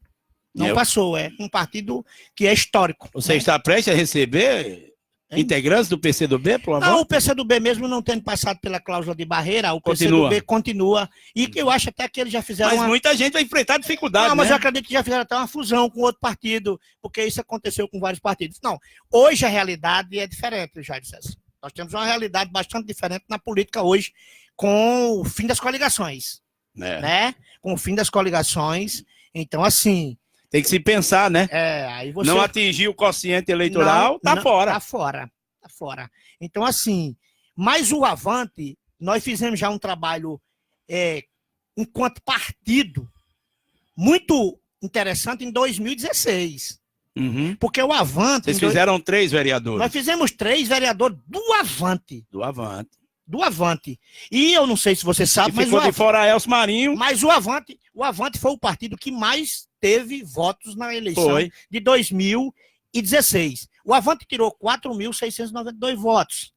Não passou, é um partido que é histórico. Você está prestes a receber Integrantes do PCdoB, por favor? Não, o PCdoB mesmo não tendo passado pela cláusula de barreira, o Continua. PCdoB continua. E eu acho até que eles já fizeram Mas muita gente vai enfrentar dificuldade, Não, mas né? eu acredito que já fizeram até uma fusão com outro partido, porque isso aconteceu com vários partidos. Não, hoje a realidade é diferente, Jair César. Nós temos uma realidade bastante diferente na política hoje, com o fim das coligações, né? Com o fim das coligações. Então, assim... Tem que se pensar, né? Aí você... Não atingir o quociente eleitoral, tá fora. Tá fora, tá fora. Então, assim, mas o Avante, nós fizemos já um trabalho enquanto partido muito interessante em 2016. Uhum. Porque o Avante... Vocês fizeram 3 vereadores. Nós fizemos 3 vereadores do Avante. Do Avante. Do Avante. E eu não sei se você sabe, mas ficou de fora Elcio Marinho. Mas o Avante foi o partido que mais teve votos na eleição de 2016. O Avante tirou 4.692 votos.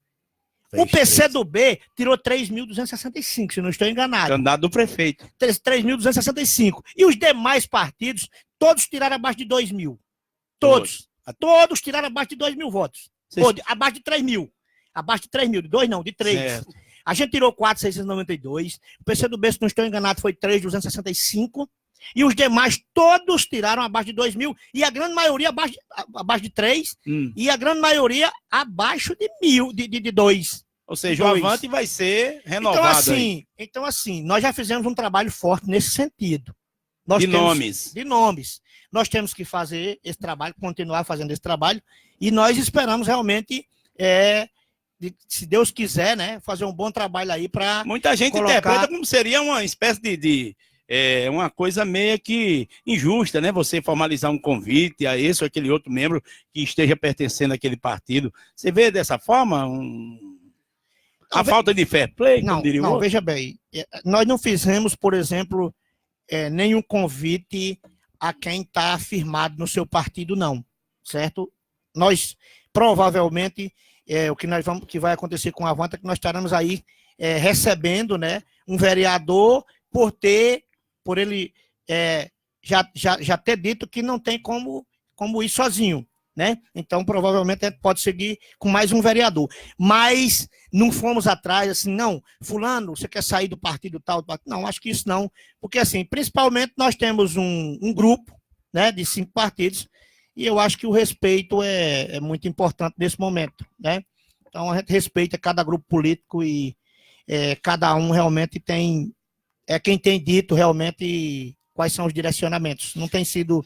O PCdoB tirou 3.265, se não estou enganado. Candidato do prefeito. 3.265. E os demais partidos, todos tiraram abaixo de 2.000. Todos. Todos tiraram abaixo de 2.000 votos. Abaixo de 3.000. Abaixo de 3.000. De 2 não, de 3. Certo. A gente tirou 4.692. O PCdoB, se não estou enganado, foi 3.265. E os demais todos tiraram abaixo de 2.000. E a grande maioria abaixo de 3. E a grande maioria abaixo de 1.000, de 2. Ou seja, o Avante vai ser renovado. Então, assim, nós já fizemos um trabalho forte nesse sentido. De nomes. Nós temos que fazer esse trabalho, continuar fazendo esse trabalho. E nós esperamos realmente... se Deus quiser, né, fazer um bom trabalho aí para... Muita gente interpreta como seria uma espécie de uma coisa meio que injusta, né? Você formalizar um convite a esse ou aquele outro membro que esteja pertencendo àquele partido. Você vê dessa forma a falta de fair play? Não, veja bem. Nós não fizemos, por exemplo, nenhum convite a quem está afirmado no seu partido, não. Certo? Nós, provavelmente... o que vai acontecer com a Avante é que nós estaremos aí recebendo, né, um vereador por ele já ter dito que não tem como ir sozinho, né? Então, provavelmente, a gente pode seguir com mais um vereador. Mas não fomos atrás, assim, não, fulano, você quer sair do partido tal? Não, acho que isso não. Porque, assim, principalmente nós temos um grupo, né, de 5 partidos, e eu acho que o respeito é muito importante nesse momento, né? Então, a gente respeita cada grupo político e cada um realmente tem... quem tem dito realmente quais são os direcionamentos. Não tem sido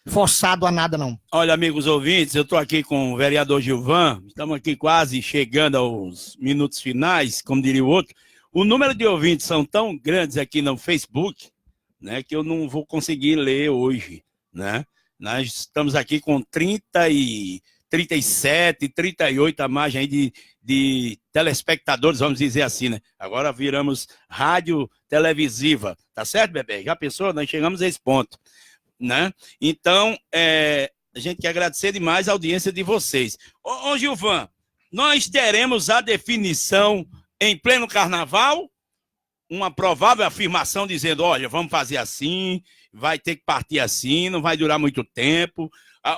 forçado a nada, não. Olha, amigos ouvintes, eu estou aqui com o vereador Gilvan, estamos aqui quase chegando aos minutos finais, como diria o outro. O número de ouvintes são tão grandes aqui no Facebook, né, que eu não vou conseguir ler hoje, né? Nós estamos aqui com 37, 38 a margem aí de telespectadores, vamos dizer assim, né? Agora viramos rádio televisiva, tá certo, Bebê? Já pensou? Nós chegamos a esse ponto, né? Então, a gente quer agradecer demais a audiência de vocês. Ô Gilvan, nós teremos a definição em pleno carnaval, uma provável afirmação dizendo, olha, vamos fazer assim, vai ter que partir assim, não vai durar muito tempo.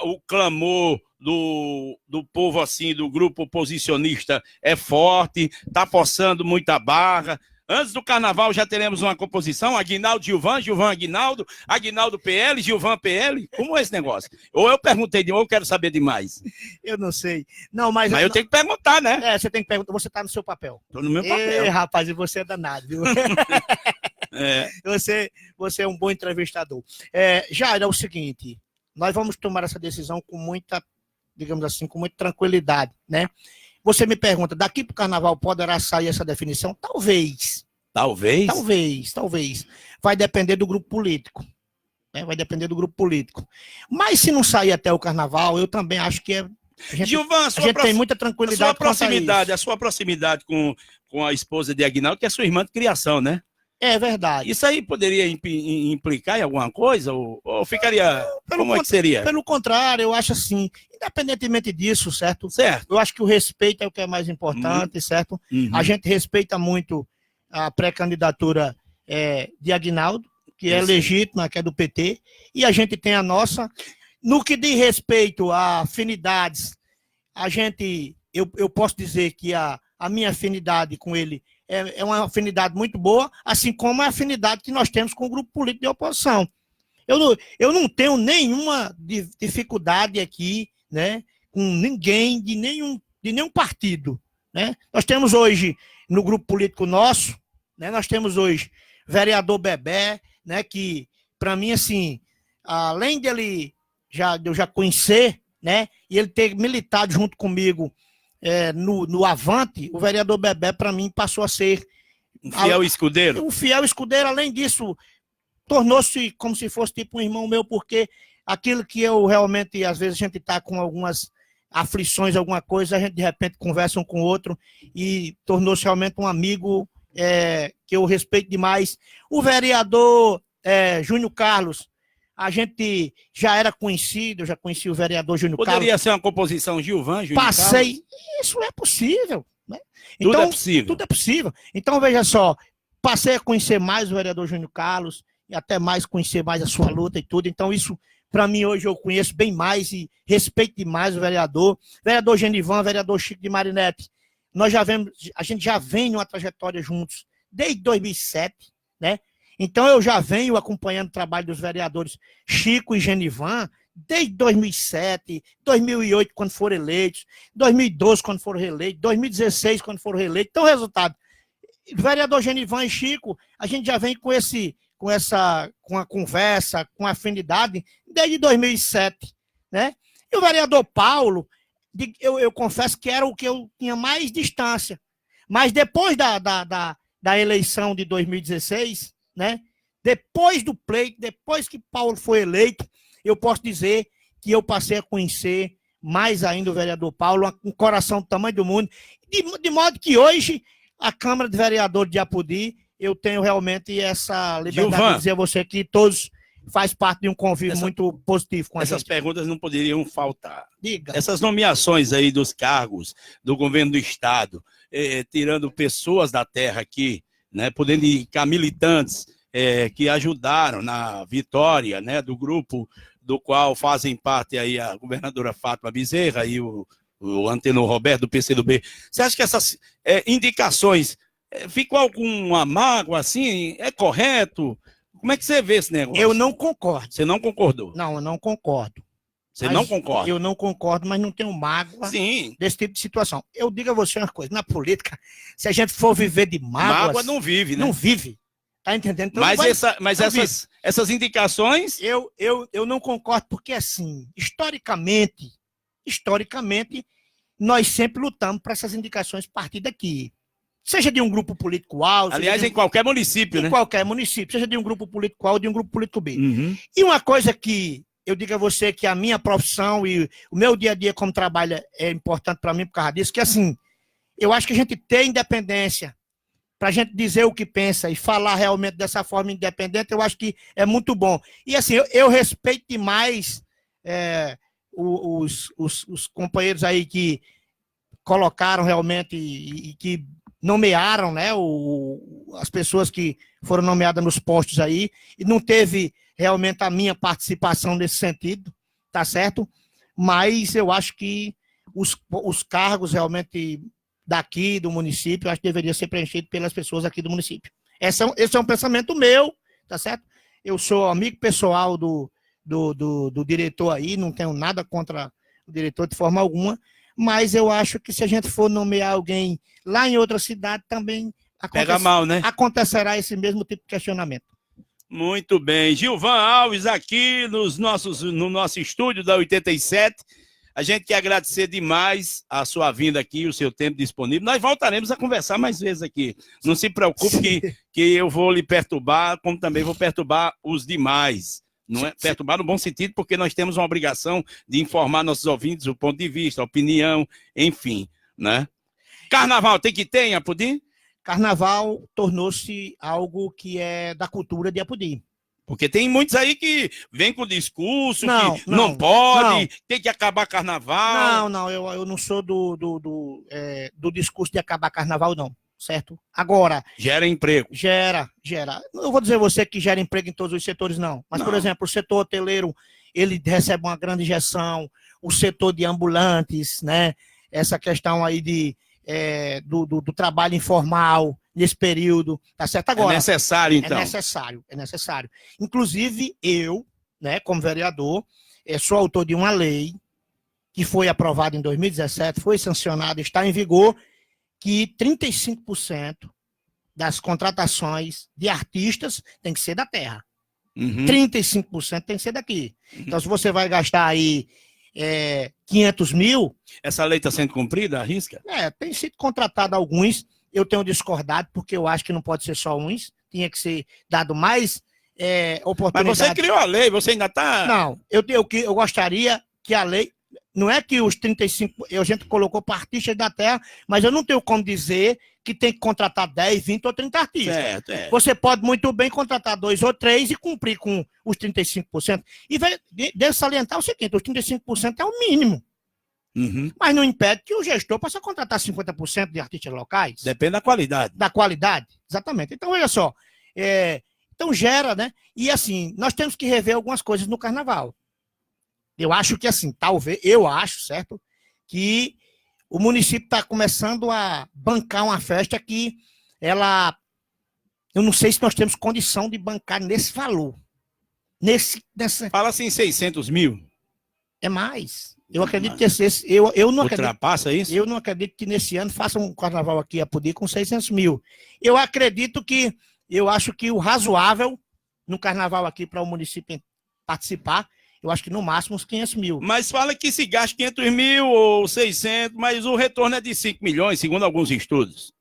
O clamor do povo, assim, do grupo oposicionista é forte, está forçando muita barra. Antes do carnaval já teremos uma composição, Aguinaldo Gilvan, Gilvan Aguinaldo, Aguinaldo PL, Gilvan PL. Como é esse negócio? Ou eu perguntei ou eu quero saber demais? Eu não sei. Não, mas eu tenho que perguntar, né? Você tem que perguntar, você está no seu papel. Estou no meu papel. Rapaz, e você é danado, viu? Você é um bom entrevistador. Jair, é o seguinte, nós vamos tomar essa decisão com muita, digamos assim, com muita tranquilidade, né? Você me pergunta, daqui para o carnaval poderá sair essa definição? Talvez. Talvez? Talvez. Vai depender do grupo político. Né? Vai depender do grupo político. Mas se não sair até o carnaval, eu também acho que a gente tem muita tranquilidade. A sua proximidade com a esposa de Aguinaldo, que é sua irmã de criação, né? É verdade. Isso aí poderia implicar em alguma coisa? Ou ficaria... Como é que seria? Pelo contrário, eu acho assim, independentemente disso, certo? Certo. Eu acho que o respeito é o que é mais importante, certo? Uhum. A gente respeita muito a pré-candidatura de Aguinaldo, que é legítima, que é do PT, e a gente tem a nossa. No que diz respeito a afinidades, eu posso dizer que a minha afinidade com ele é uma afinidade muito boa, assim como a afinidade que nós temos com o grupo político de oposição. Eu não tenho nenhuma dificuldade aqui, né, com ninguém de nenhum partido, né? Nós temos hoje, no grupo político nosso, né, nós temos hoje vereador Bebé, né, que, para mim, assim, além dele eu já conhecer, né, e ele ter militado junto comigo no Avante, o vereador Bebé, para mim, passou a ser um fiel escudeiro. Um fiel escudeiro. Além disso, tornou-se como se fosse tipo um irmão meu, porque aquilo que eu realmente, às vezes, a gente está com algumas aflições, alguma coisa, a gente de repente conversa um com o outro e tornou-se realmente um amigo que eu respeito demais. O vereador Júnior Carlos, a gente já era conhecido, eu já conheci o vereador Júnior Carlos. Poderia ser uma composição Gilvan, Júnior Carlos? Passei, isso é possível, né? Tudo então, é possível. Tudo é possível. Então, veja só, passei a conhecer mais o vereador Júnior Carlos, e até mais conhecer mais a sua luta e tudo. Então, isso, para mim, hoje eu conheço bem mais e respeito demais o vereador. Vereador Genivan, vereador Chico de Marinete, a gente já vem numa trajetória juntos desde 2007, né? Então, eu já venho acompanhando o trabalho dos vereadores Chico e Genivan desde 2007, 2008, quando foram eleitos, 2012, quando foram reeleitos, 2016, quando foram reeleitos. Então, resultado, vereador Genivan e Chico, a gente já vem com a conversa, com a afinidade, desde 2007, né? E o vereador Paulo, eu confesso que era o que eu tinha mais distância. Mas depois da eleição de 2016, né? Depois do pleito, depois que Paulo foi eleito, eu posso dizer que eu passei a conhecer mais ainda o vereador Paulo, um coração do tamanho do mundo, de modo que hoje a Câmara de Vereadores de Apodi, eu tenho realmente essa liberdade Gilvan, de dizer a você que todos faz parte de um convívio muito positivo com a gente. Essas perguntas não poderiam faltar. Diga. Essas nomeações aí dos cargos do governo do Estado, tirando pessoas da terra aqui, né, podendo indicar militantes que ajudaram na vitória, né, do grupo do qual fazem parte aí a governadora Fátima Bezerra e o Antenor Roberto, do PCdoB. Você acha que essas indicações ficou alguma mágoa assim? É correto? Como é que você vê esse negócio? Eu não concordo. Você não concordou? Não, eu não concordo. Você não concorda? Eu não concordo, mas não tenho mágoa desse tipo de situação. Eu digo a você uma coisa, na política, se a gente for viver de mágoas... Mágoa não vive, né? Não vive. Tá entendendo? Então, mas essas indicações... Eu não concordo, porque assim, historicamente, nós sempre lutamos para essas indicações partir daqui. Seja de um grupo político A... Aliás, em qualquer município, né? Em qualquer município, seja de um grupo político A ou de um grupo político B. Uhum. E uma coisa que eu digo a você que a minha profissão e o meu dia a dia como trabalho é importante para mim por causa disso, que assim, eu acho que a gente tem independência para a gente dizer o que pensa e falar realmente dessa forma independente, eu acho que é muito bom. E assim, eu respeito demais os companheiros aí que colocaram realmente e que nomearam, né, as pessoas que foram nomeadas nos postos aí, e não teve realmente a minha participação nesse sentido, tá certo? Mas eu acho que os cargos realmente daqui do município, eu acho que deveria ser preenchido pelas pessoas aqui do município. Esse é um pensamento meu, tá certo? Eu sou amigo pessoal do diretor aí, não tenho nada contra o diretor de forma alguma, mas eu acho que se a gente for nomear alguém lá em outra cidade, também pega mal, né? Acontecerá esse mesmo tipo de questionamento. Muito bem. Gilvan Alves aqui no nosso estúdio da 87. A gente quer agradecer demais a sua vinda aqui, o seu tempo disponível. Nós voltaremos a conversar mais vezes aqui. Não se preocupe que eu vou lhe perturbar, como também vou perturbar os demais. Não é perturbar no bom sentido, porque nós temos uma obrigação de informar nossos ouvintes o ponto de vista, a opinião, enfim, né? Carnaval tem que ter em Apodi? Carnaval tornou-se algo que é da cultura de Apodi. Porque tem muitos aí que vêm com o discurso que não pode, tem que acabar carnaval. Não, eu não sou do discurso de acabar carnaval, não, certo? Agora... Gera emprego. Gera. Não vou dizer a você que gera emprego em todos os setores, não. Mas, por exemplo, o setor hoteleiro, ele recebe uma grande injeção, o setor de ambulantes, né? essa questão aí do trabalho informal nesse período, tá certo? Agora, é necessário, então. É necessário. Inclusive, eu, né, como vereador, sou autor de uma lei que foi aprovada em 2017, foi sancionada, está em vigor, que 35% das contratações de artistas tem que ser da terra. 35% tem que ser daqui. Então, se você vai gastar aí 500 mil... Essa lei está sendo cumprida, arrisca? Tem sido contratado alguns, eu tenho discordado, porque eu acho que não pode ser só uns, tinha que ser dado mais oportunidade. Mas você criou a lei, você ainda está... Não, eu gostaria que a lei... Não é que os 35, a gente colocou para artistas da terra, mas eu não tenho como dizer que tem que contratar 10, 20 ou 30 artistas. Certo, Você pode muito bem contratar 2 ou 3 e cumprir com os 35%. E deve salientar o seguinte, os 35% é o mínimo. Mas não impede que o gestor possa contratar 50% de artistas locais. Depende da qualidade. Da qualidade, exatamente. Então, olha só, então gera, né? E assim, nós temos que rever algumas coisas no carnaval. Eu acho que assim, certo? Que o município está começando a bancar uma festa que eu não sei se nós temos condição de bancar nesse valor. Fala assim, 600 mil. É mais. Eu acredito que eu não acredito. Ultrapassa isso? Eu não acredito que nesse ano faça um carnaval aqui a poder com 600 mil. Eu acho que o razoável no carnaval aqui para o município participar, eu acho que no máximo uns 500 mil. Mas fala que se gasta 500 mil ou 600, mas o retorno é de 5 milhões, segundo alguns estudos.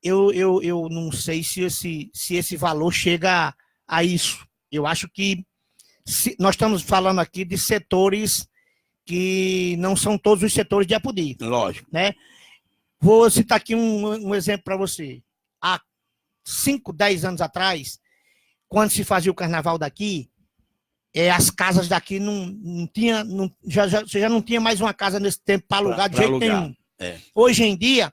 Eu não sei se esse valor chega a isso. Eu acho que nós estamos falando aqui de setores que não são todos os setores de Apodi. Lógico. Né? Vou citar aqui um exemplo para você. Há 5, 10 anos atrás, quando se fazia o carnaval daqui, as casas daqui já não tinha mais uma casa nesse tempo para alugar de jeito nenhum. Hoje em dia,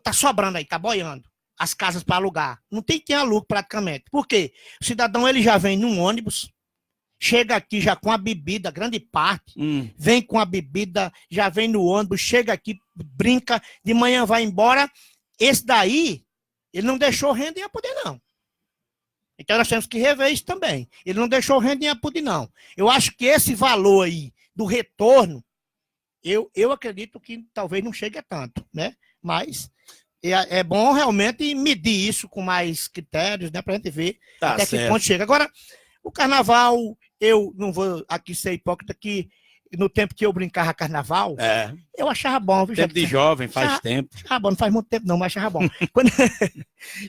tá sobrando aí, tá boiando as casas para alugar. Não tem quem alugue praticamente. Por quê? O cidadão ele já vem num ônibus, chega aqui já com a bebida, grande parte, vem com a bebida, já vem no ônibus, chega aqui, brinca, de manhã vai embora. Esse daí, ele não deixou renda em Apodi, não. Então nós temos que rever isso também. Ele não deixou renda em Apodi, não. Eu acho que esse valor aí do retorno, eu acredito que talvez não chegue a tanto, né? Mas é bom realmente medir isso com mais critérios, né? Pra gente ver até que ponto chega. Agora, o carnaval, eu não vou aqui ser hipócrita que no tempo que eu brincava carnaval, eu achava bom. Viu, tempo de jovem, faz tempo. Achava bom, não faz muito tempo não, mas achava bom.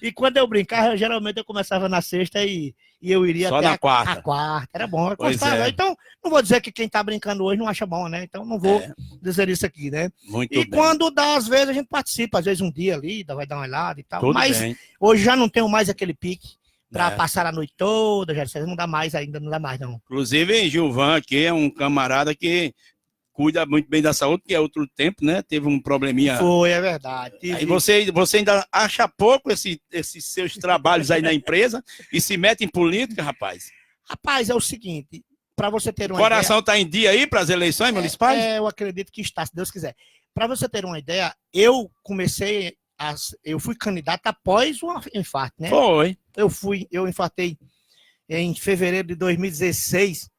E quando eu brincava, geralmente eu começava na sexta e eu iria só até na quarta. A quarta, era bom. Eu gostava. Então, não vou dizer que quem tá brincando hoje não acha bom, né? Então, não vou dizer isso aqui, né? Muito bem. Quando dá, às vezes, a gente participa, às vezes um dia ali, vai dar uma olhada e tal. Tudo mas bem. Hoje já não tenho mais aquele pique para passar a noite toda, já não dá mais ainda, não dá mais não. Inclusive, Gilvan aqui é um camarada que cuida muito bem da saúde, que é outro tempo, né? Teve um probleminha. Foi, é verdade. Aí você ainda acha pouco esses seus trabalhos aí na empresa e se mete em política, rapaz? Rapaz, é o seguinte, para você ter uma ideia... O coração está em dia aí para as eleições municipais? Eu acredito que está, se Deus quiser. Para você ter uma ideia, eu fui candidato após o infarto, né? Foi. Eu infartei em fevereiro de 2016.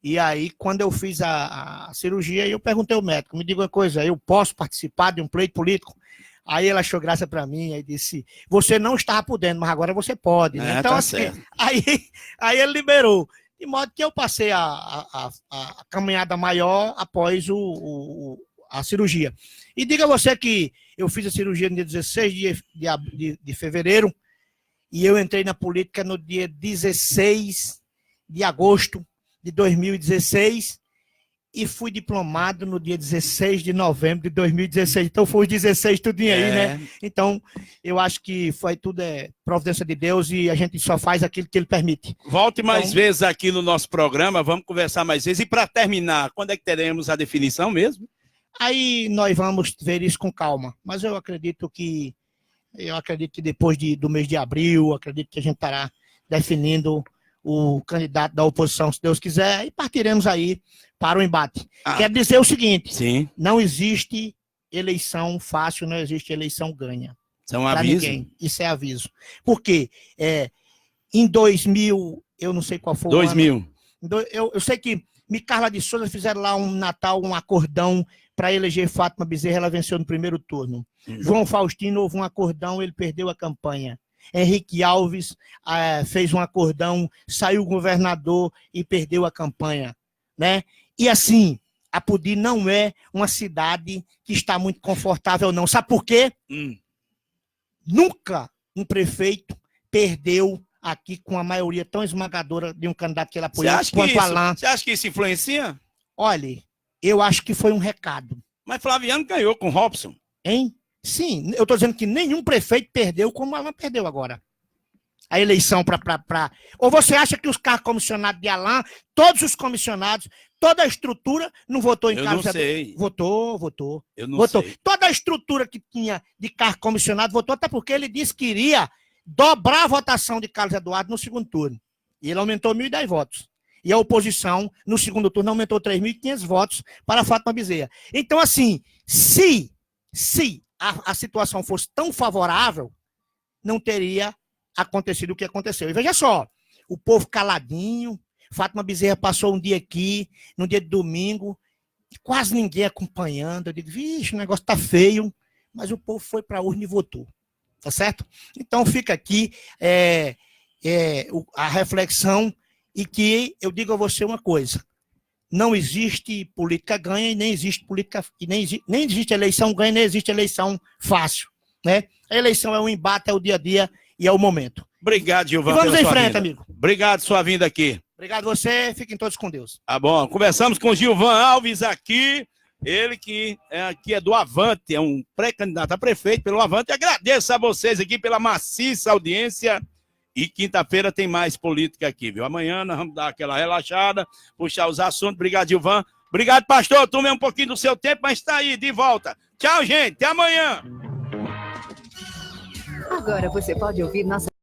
E aí, quando eu fiz a cirurgia, eu perguntei ao médico, me diga uma coisa, eu posso participar de um pleito político? Aí ele achou graça para mim e disse, você não estava podendo, mas agora você pode, né? Então, tá assim, certo. aí ele liberou. De modo que eu passei a caminhada maior após a cirurgia. E diga você que eu fiz a cirurgia no dia 16 de fevereiro e eu entrei na política no dia 16 de agosto de 2016 e fui diplomado no dia 16 de novembro de 2016. Então foi os 16 tudinho aí, né? Então eu acho que foi tudo providência de Deus e a gente só faz aquilo que ele permite. Volte mais vezes aqui no nosso programa, vamos conversar mais vezes. E para terminar, quando é que teremos a definição mesmo? Aí nós vamos ver isso com calma, mas eu acredito que depois do mês de abril, acredito que a gente estará definindo o candidato da oposição, se Deus quiser, e partiremos aí para o embate. Quero dizer o seguinte, sim. Não existe eleição fácil, não existe eleição ganha. Isso é um aviso? Ninguém. Isso é aviso. Por quê? Em 2000, eu não sei qual foi o 2000. ano. Eu sei que Carla de Souza fizeram lá um Natal, um acordão para eleger Fátima Bezerra, ela venceu no primeiro turno. João Faustino houve um acordão, ele perdeu a campanha. Henrique Alves fez um acordão, saiu governador e perdeu a campanha, né? E assim, Apodi não é uma cidade que está muito confortável, não. Sabe por quê? Nunca um prefeito perdeu aqui com a maioria tão esmagadora de um candidato que ele apoiou quanto Alain. Você acha que isso influencia? Olha, eu acho que foi um recado. Mas Flaviano ganhou com Robson. Hein? Sim, eu estou dizendo que nenhum prefeito perdeu como Alain perdeu agora. A eleição para... Ou você acha que os cargos comissionados de Alain, todos os comissionados, toda a estrutura não votou em Carlos Eduardo? Eu não sei. Votou. Eu não votou. sei. Toda a estrutura que tinha de cargo comissionado votou, até porque ele disse que iria dobrar a votação de Carlos Eduardo no segundo turno. E ele aumentou 1.010 votos. E a oposição, no segundo turno, aumentou 3.500 votos para Fátima Bezerra. Então, assim, se a situação fosse tão favorável, não teria acontecido o que aconteceu. E veja só, o povo caladinho, Fátima Bezerra passou um dia aqui, no dia de domingo, quase ninguém acompanhando. Eu digo, vixe, o negócio tá feio, mas o povo foi para a urna e votou. Tá certo? Então fica aqui a reflexão e que eu digo a você uma coisa: não existe política ganha e nem existe política e nem existe eleição ganha, nem existe eleição fácil, né? A eleição é um embate, é o dia a dia e é o momento. Obrigado, Gilvan. E vamos em frente, amigo. Obrigado sua vinda aqui. Obrigado você, fiquem todos com Deus. Tá bom, conversamos com Gilvan Alves aqui. Ele que é do Avante, é um pré-candidato a prefeito pelo Avante. Agradeço a vocês aqui pela maciça audiência. E quinta-feira tem mais política aqui, viu? Amanhã nós vamos dar aquela relaxada, puxar os assuntos. Obrigado, Gilvan. Obrigado, pastor. Tomei um pouquinho do seu tempo, mas está aí, de volta. Tchau, gente. Até amanhã. Agora você pode ouvir nossa